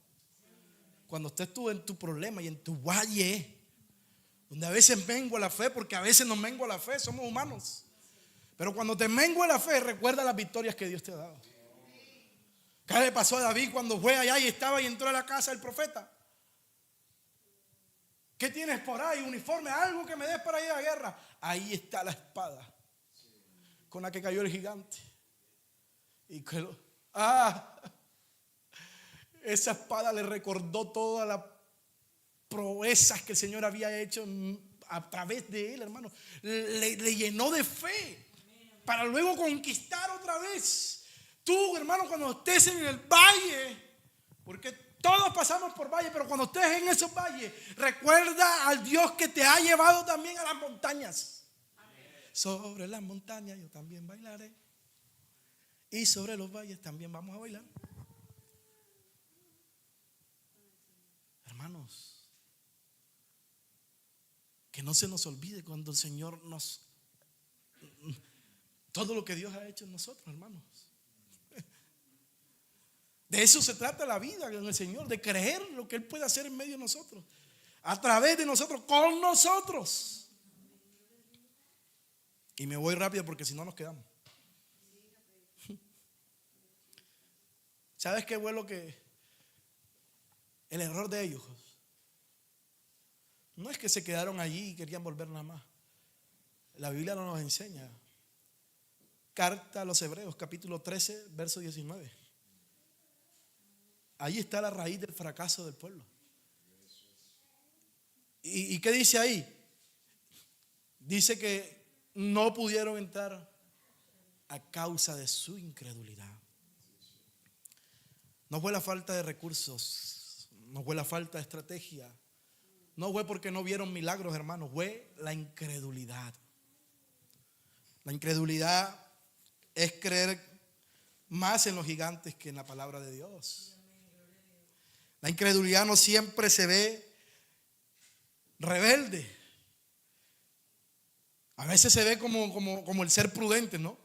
Cuando usted estuvo en tu problema y en tu valle, donde a veces mengua la fe, porque a veces nos mengua la fe, somos humanos. Pero cuando te mengua la fe, recuerda las victorias que Dios te ha dado. ¿Qué le pasó a David cuando fue allá y estaba y entró a la casa del profeta? ¿Qué tienes por ahí? Uniforme, algo que me des para ir a la guerra. Ahí está la espada con la que cayó el gigante. Y que esa espada le recordó todas las proezas que el Señor había hecho a través de él, hermano. Le llenó de fe para luego conquistar otra vez. Tú, hermano, cuando estés en el valle, porque todos pasamos por valle, pero cuando estés en esos valles, recuerda al Dios que te ha llevado también a las montañas. Sobre las montañas yo también bailaré, y sobre los valles también vamos a bailar. Hermanos, que no se nos olvide cuando el Señor todo lo que Dios ha hecho en nosotros, hermanos. De eso se trata la vida con el Señor, de creer lo que Él puede hacer en medio de nosotros, a través de nosotros, con nosotros. Y me voy rápido porque si no nos quedamos. ¿Sabes qué fue el error de ellos? No es que se quedaron allí y querían volver nada más. La Biblia no nos enseña. Carta a los Hebreos, capítulo 13, verso 19. Ahí está la raíz del fracaso del pueblo. ¿Y qué dice ahí? Dice que no pudieron entrar a causa de su incredulidad. No fue la falta de recursos, no fue la falta de estrategia, no fue porque no vieron milagros, hermanos, fue la incredulidad. La incredulidad es creer más en los gigantes que en la palabra de Dios. La incredulidad no siempre se ve rebelde. A veces se ve como el ser prudente, ¿no?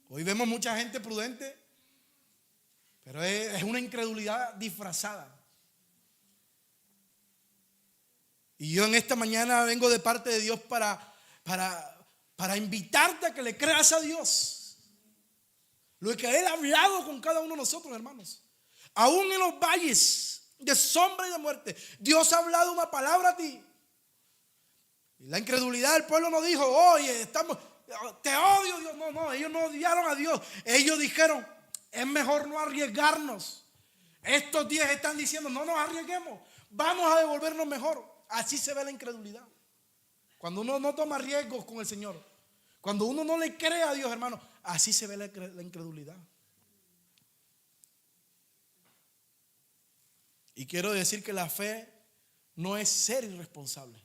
Hoy vemos mucha gente prudente, pero es una incredulidad disfrazada. Y yo en esta mañana vengo de parte de Dios para invitarte a que le creas a Dios lo que Él ha hablado con cada uno de nosotros, hermanos. Aún en los valles de sombra y de muerte, Dios ha hablado una palabra a ti. Y la incredulidad del pueblo no dijo, oye, te odio Dios. No, ellos no odiaron a Dios. Ellos dijeron, es mejor no arriesgarnos. Estos 10 están diciendo, no nos arriesguemos, vamos a devolvernos mejor. Así se ve la incredulidad. Cuando uno no toma riesgos con el Señor, cuando uno no le cree a Dios, hermano, así se ve la incredulidad. Y quiero decir que la fe no es ser irresponsable,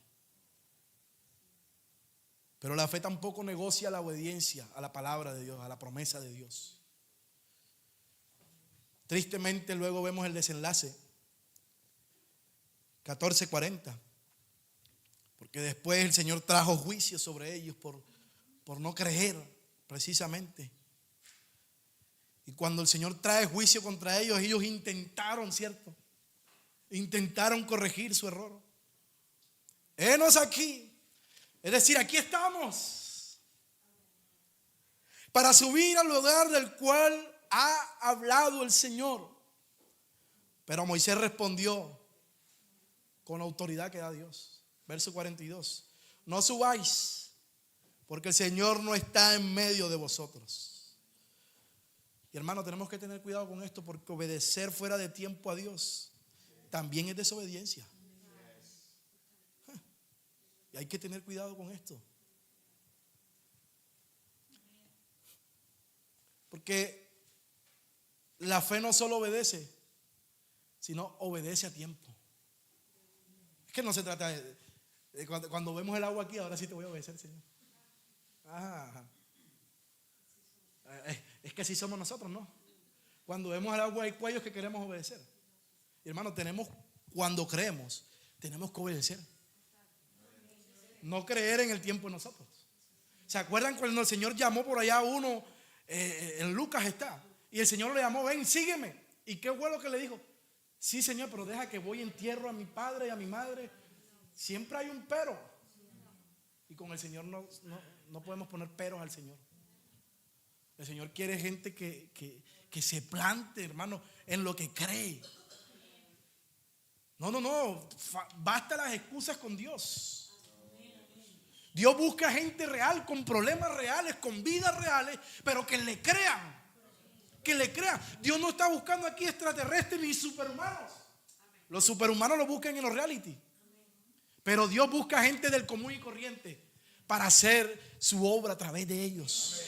pero la fe tampoco negocia la obediencia a la palabra de Dios, a la promesa de Dios. Tristemente luego vemos el desenlace 14:40, porque después el Señor trajo juicio sobre ellos por no creer precisamente. Y cuando el Señor trae juicio contra ellos, ellos intentaron, ¿cierto? Intentaron corregir su error. Henos aquí, es decir, aquí estamos para subir al lugar del cual ha hablado el Señor. Pero Moisés respondió con la autoridad que da Dios. Verso 42. No subáis, porque el Señor no está en medio de vosotros. Y hermano, tenemos que tener cuidado con esto, porque obedecer fuera de tiempo a Dios también es desobediencia. Y hay que tener cuidado con esto. Porque la fe no solo obedece, sino obedece a tiempo. Es que no se trata de cuando vemos el agua aquí, ahora sí te voy a obedecer, Señor. Ajá. Es que así somos nosotros, ¿no? Cuando vemos el agua hay cuellos que queremos obedecer. Y hermano, cuando creemos, tenemos que obedecer. No creer en el tiempo de nosotros. ¿Se acuerdan cuando el Señor llamó por allá a uno? En Lucas está. Y el Señor le llamó, ven, sígueme. ¿Y qué fue lo que le dijo? Sí, Señor, pero deja que voy y entierro a mi padre y a mi madre. Siempre hay un pero. Y con el Señor no podemos poner peros al Señor. El Señor quiere gente que se plante, hermano, en lo que cree. No. Basta las excusas con Dios. Dios busca gente real, con problemas reales, con vidas reales, pero que le crean. Que le crean. Dios no está buscando aquí extraterrestres ni superhumanos. Los superhumanos los buscan en los reality. Pero Dios busca gente del común y corriente para hacer su obra a través de ellos.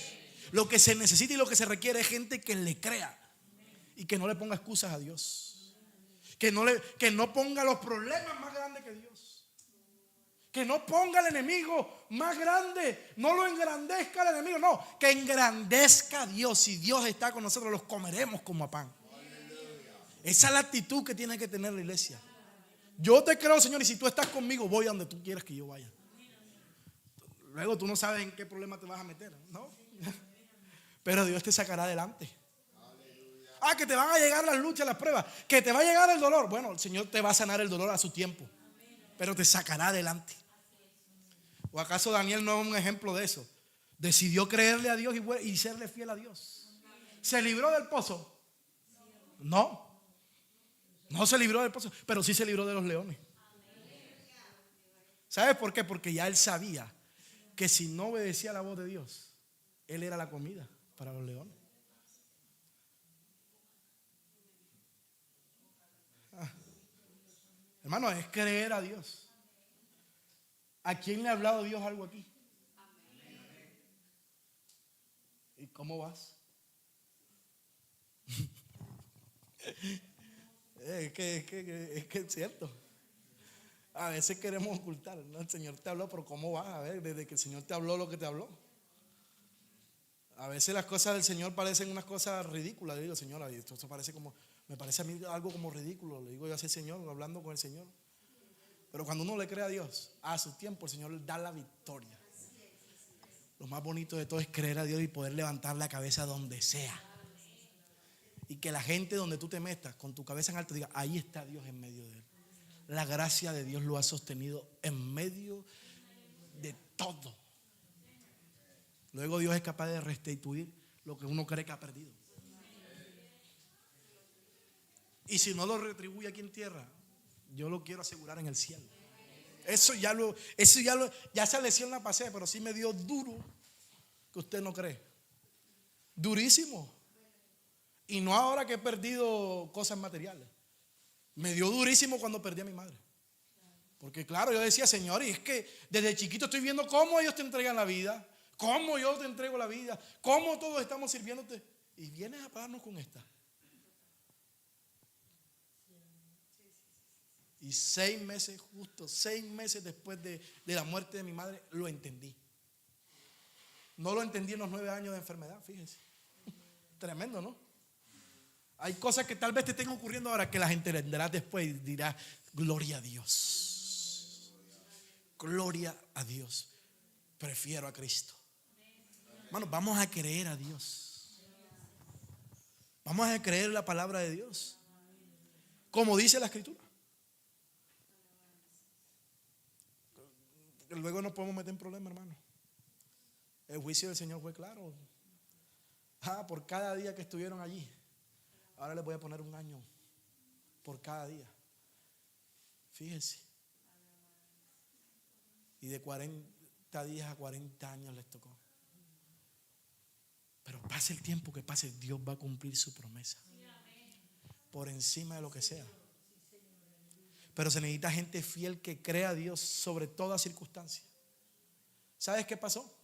Lo que se necesita y lo que se requiere es gente que le crea y que no le ponga excusas a Dios. Que no ponga los problemas más grandes que Dios. Que no ponga al enemigo más grande. No lo engrandezca al enemigo. No, que engrandezca a Dios. Si Dios está con nosotros, los comeremos como a pan. Esa es la actitud que tiene que tener la iglesia. Yo te creo, Señor, y si tú estás conmigo, voy a donde tú quieras que yo vaya. Luego tú no sabes en qué problema te vas a meter, ¿no? Pero Dios te sacará adelante. Que te van a llegar las luchas, las pruebas, que te va a llegar el dolor. Bueno, el Señor te va a sanar el dolor a su tiempo, pero te sacará adelante. ¿O acaso Daniel no es un ejemplo de eso? Decidió creerle a Dios y serle fiel a Dios. ¿Se libró del pozo? No se libró del pozo, pero sí se libró de los leones. ¿Sabes por qué? Porque ya él sabía que si no obedecía la voz de Dios, él era la comida para los leones. Hermano, es creer a Dios. ¿A quién le ha hablado Dios algo aquí? ¿Y cómo vas? Es que es cierto. A veces queremos ocultar, ¿no? El Señor te habló, pero ¿cómo vas? A ver, desde que el Señor te habló lo que te habló. A veces las cosas del Señor parecen unas cosas ridículas. Le digo, Señor, esto me parece a mí algo como ridículo. Le digo yo así, Señor, hablando con el Señor. Pero cuando uno le cree a Dios, a su tiempo el Señor le da la victoria. Lo más bonito de todo es creer a Dios y poder levantar la cabeza donde sea. Y que la gente donde tú te metas con tu cabeza en alto diga, ahí está Dios en medio de él. La gracia de Dios lo ha sostenido en medio de todo. Luego Dios es capaz de restituir lo que uno cree que ha perdido. Y si no lo retribuye aquí en tierra, yo lo quiero asegurar en el cielo. Ya esa lección la pasé, pero sí me dio duro, que usted no cree. Durísimo. Y no ahora que he perdido cosas materiales. Me dio durísimo cuando perdí a mi madre. Porque claro, yo decía, Señor, y es que desde chiquito estoy viendo cómo ellos te entregan la vida, cómo yo te entrego la vida, cómo todos estamos sirviéndote. Y vienes a pararnos con esta. Y 6 meses, justo 6 meses después de la muerte de mi madre, lo entendí. No lo entendí en los 9 años de enfermedad, fíjense. Tremendo, ¿no? Hay cosas que tal vez te estén ocurriendo ahora que las entenderás después y dirás, gloria a Dios. Gloria a Dios. Prefiero a Cristo. Hermano, vamos a creer a Dios. Vamos a creer la palabra de Dios. Como dice la Escritura. Luego no podemos meter en problemas, hermano. El juicio del Señor fue claro. Por cada día que estuvieron allí, ahora les voy a poner 1 año por cada día. Fíjense. Y de 40 días a 40 años les tocó. Pero pase el tiempo que pase, Dios va a cumplir su promesa. Por encima de lo que sea. Pero se necesita gente fiel que crea a Dios sobre toda circunstancia. ¿Sabes qué pasó?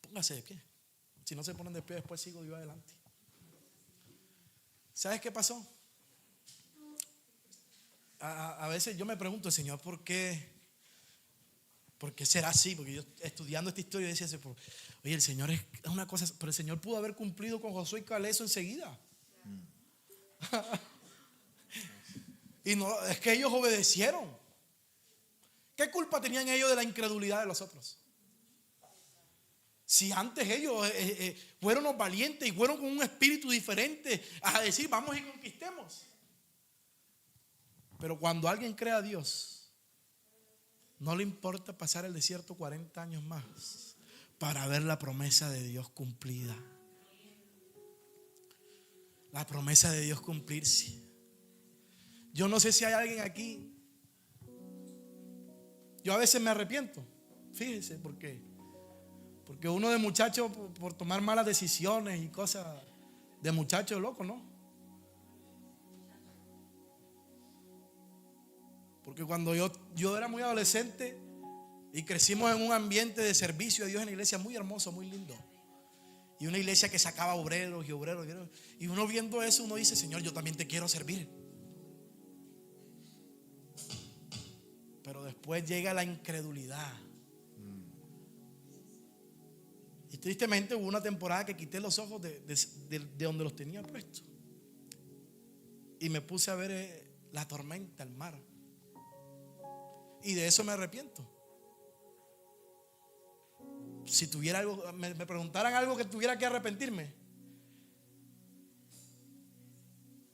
Póngase de pie. Si no se ponen de pie, después sigo yo adelante. ¿Sabes qué pasó? A veces yo me pregunto, Señor, ¿por qué será así? Porque yo estudiando esta historia decía, oye, el Señor es una cosa, pero el Señor pudo haber cumplido con Josué y Caleb enseguida. Y no, es que ellos obedecieron. ¿Qué culpa tenían ellos de la incredulidad de los otros? Si antes ellos fueron los valientes y fueron con un espíritu diferente a decir vamos y conquistemos. Pero cuando alguien cree a Dios, no le importa pasar el desierto 40 años más para ver la promesa de Dios cumplida. La promesa de Dios cumplirse. Yo no sé si hay alguien aquí. Yo a veces me arrepiento. Fíjese, porque uno de muchacho por tomar malas decisiones y cosas de muchacho loco, ¿no? Porque cuando yo era muy adolescente y crecimos en un ambiente de servicio de Dios en la iglesia muy hermoso, muy lindo. Y una iglesia que sacaba obreros y obreros. Y uno viendo eso, uno dice, Señor, yo también te quiero servir. Pero después llega la incredulidad. Y tristemente hubo una temporada que quité los ojos de donde los tenía puestos. Y me puse a ver la tormenta, el mar. Y de eso me arrepiento. Si tuviera algo, me preguntaran algo que tuviera que arrepentirme.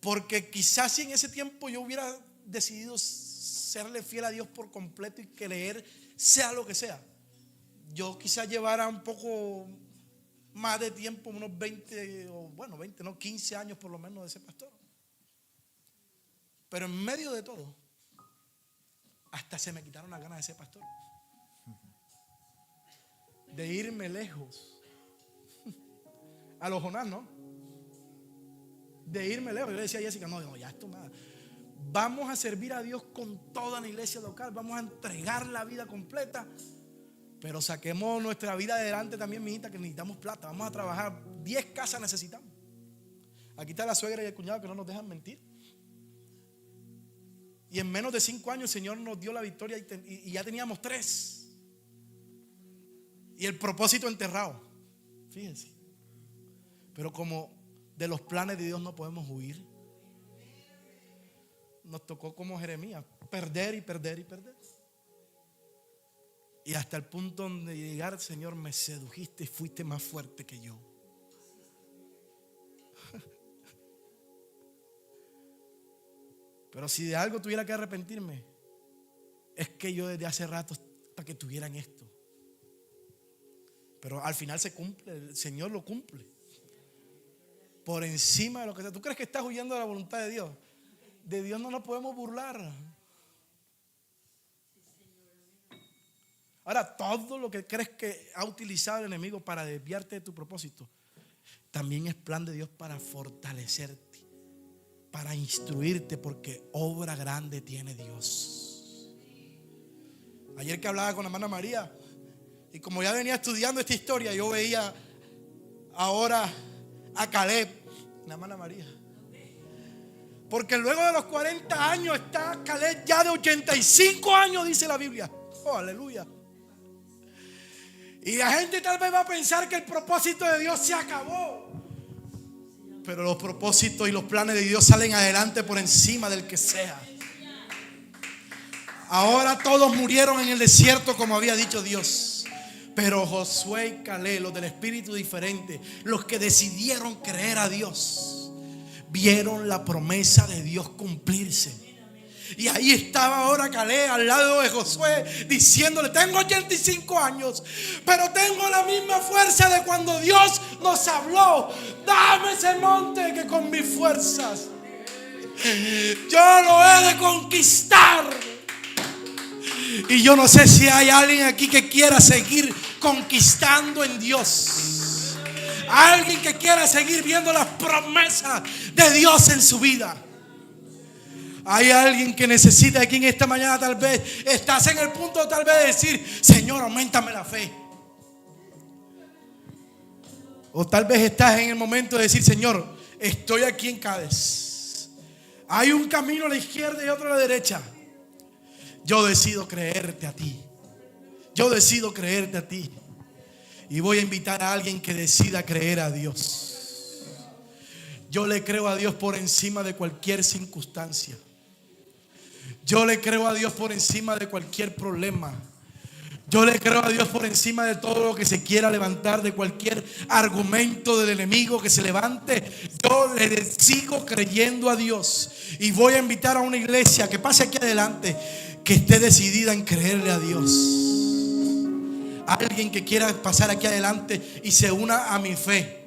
Porque quizás si en ese tiempo yo hubiera decidido serle fiel a Dios por completo y creer sea lo que sea, yo quizás llevara un poco más de tiempo, unos 20, o bueno, 20, no, 15 años por lo menos de ser pastor. Pero en medio de todo, hasta se me quitaron las ganas de ser pastor. De irme lejos. A los Jonás, ¿no? De irme lejos. Yo le decía a Jessica, no, ya esto nada. Vamos a servir a Dios con toda la iglesia local. Vamos a entregar la vida completa. Pero saquemos nuestra vida adelante también, mijita, que necesitamos plata. Vamos a trabajar. 10 casas necesitamos. Aquí está la suegra y el cuñado que no nos dejan mentir. Y en menos de 5 años el Señor nos dio la victoria y ya teníamos 3. Y el propósito enterrado. Fíjense. Pero como de los planes de Dios no podemos huir, nos tocó como Jeremías perder y perder y perder. Y hasta el punto donde llegar, Señor, me sedujiste y fuiste más fuerte que yo. Pero si de algo tuviera que arrepentirme, es que yo desde hace rato para que tuvieran esto. Pero al final se cumple, el Señor lo cumple. Por encima de lo que sea. ¿Tú crees que estás huyendo de la voluntad de Dios? De Dios no nos podemos burlar. Ahora, todo lo que crees que ha utilizado el enemigo para desviarte de tu propósito, también es plan de Dios para fortalecerte, para instruirte, porque obra grande tiene Dios. Ayer que hablaba con la hermana María, y como ya venía estudiando esta historia, yo veía ahora a Caleb, la hermana María. Porque luego de los 40 años está Caleb ya de 85 años, dice la Biblia. Oh, aleluya. Y la gente tal vez va a pensar que el propósito de Dios se acabó. Pero los propósitos y los planes de Dios salen adelante por encima del que sea. Ahora todos murieron en el desierto, como había dicho Dios. Pero Josué y Caleb, los del espíritu diferente, los que decidieron creer a Dios, vieron la promesa de Dios cumplirse. Y ahí estaba ahora Caleb al lado de Josué, diciéndole: tengo 85 años, pero tengo la misma fuerza de cuando Dios nos habló. Dame ese monte que con mis fuerzas yo lo he de conquistar. Y yo no sé si hay alguien aquí que quiera seguir conquistando en Dios. Alguien que quiera seguir viendo las promesas de Dios en su vida. Hay alguien que necesita aquí en esta mañana, tal vez estás en el punto tal vez de decir: Señor, auméntame la fe. O tal vez estás en el momento de decir: Señor, estoy aquí en Cádiz. Hay un camino a la izquierda y otro a la derecha. Yo decido creerte a ti. Yo decido creerte a ti. Y voy a invitar a alguien que decida creer a Dios. Yo le creo a Dios por encima de cualquier circunstancia. Yo le creo a Dios por encima de cualquier problema. Yo le creo a Dios por encima de todo lo que se quiera levantar, de cualquier argumento del enemigo que se levante. Yo le sigo creyendo a Dios. Y voy a invitar a una iglesia que pase aquí adelante, que esté decidida en creerle a Dios. Alguien que quiera pasar aquí adelante y se una a mi fe.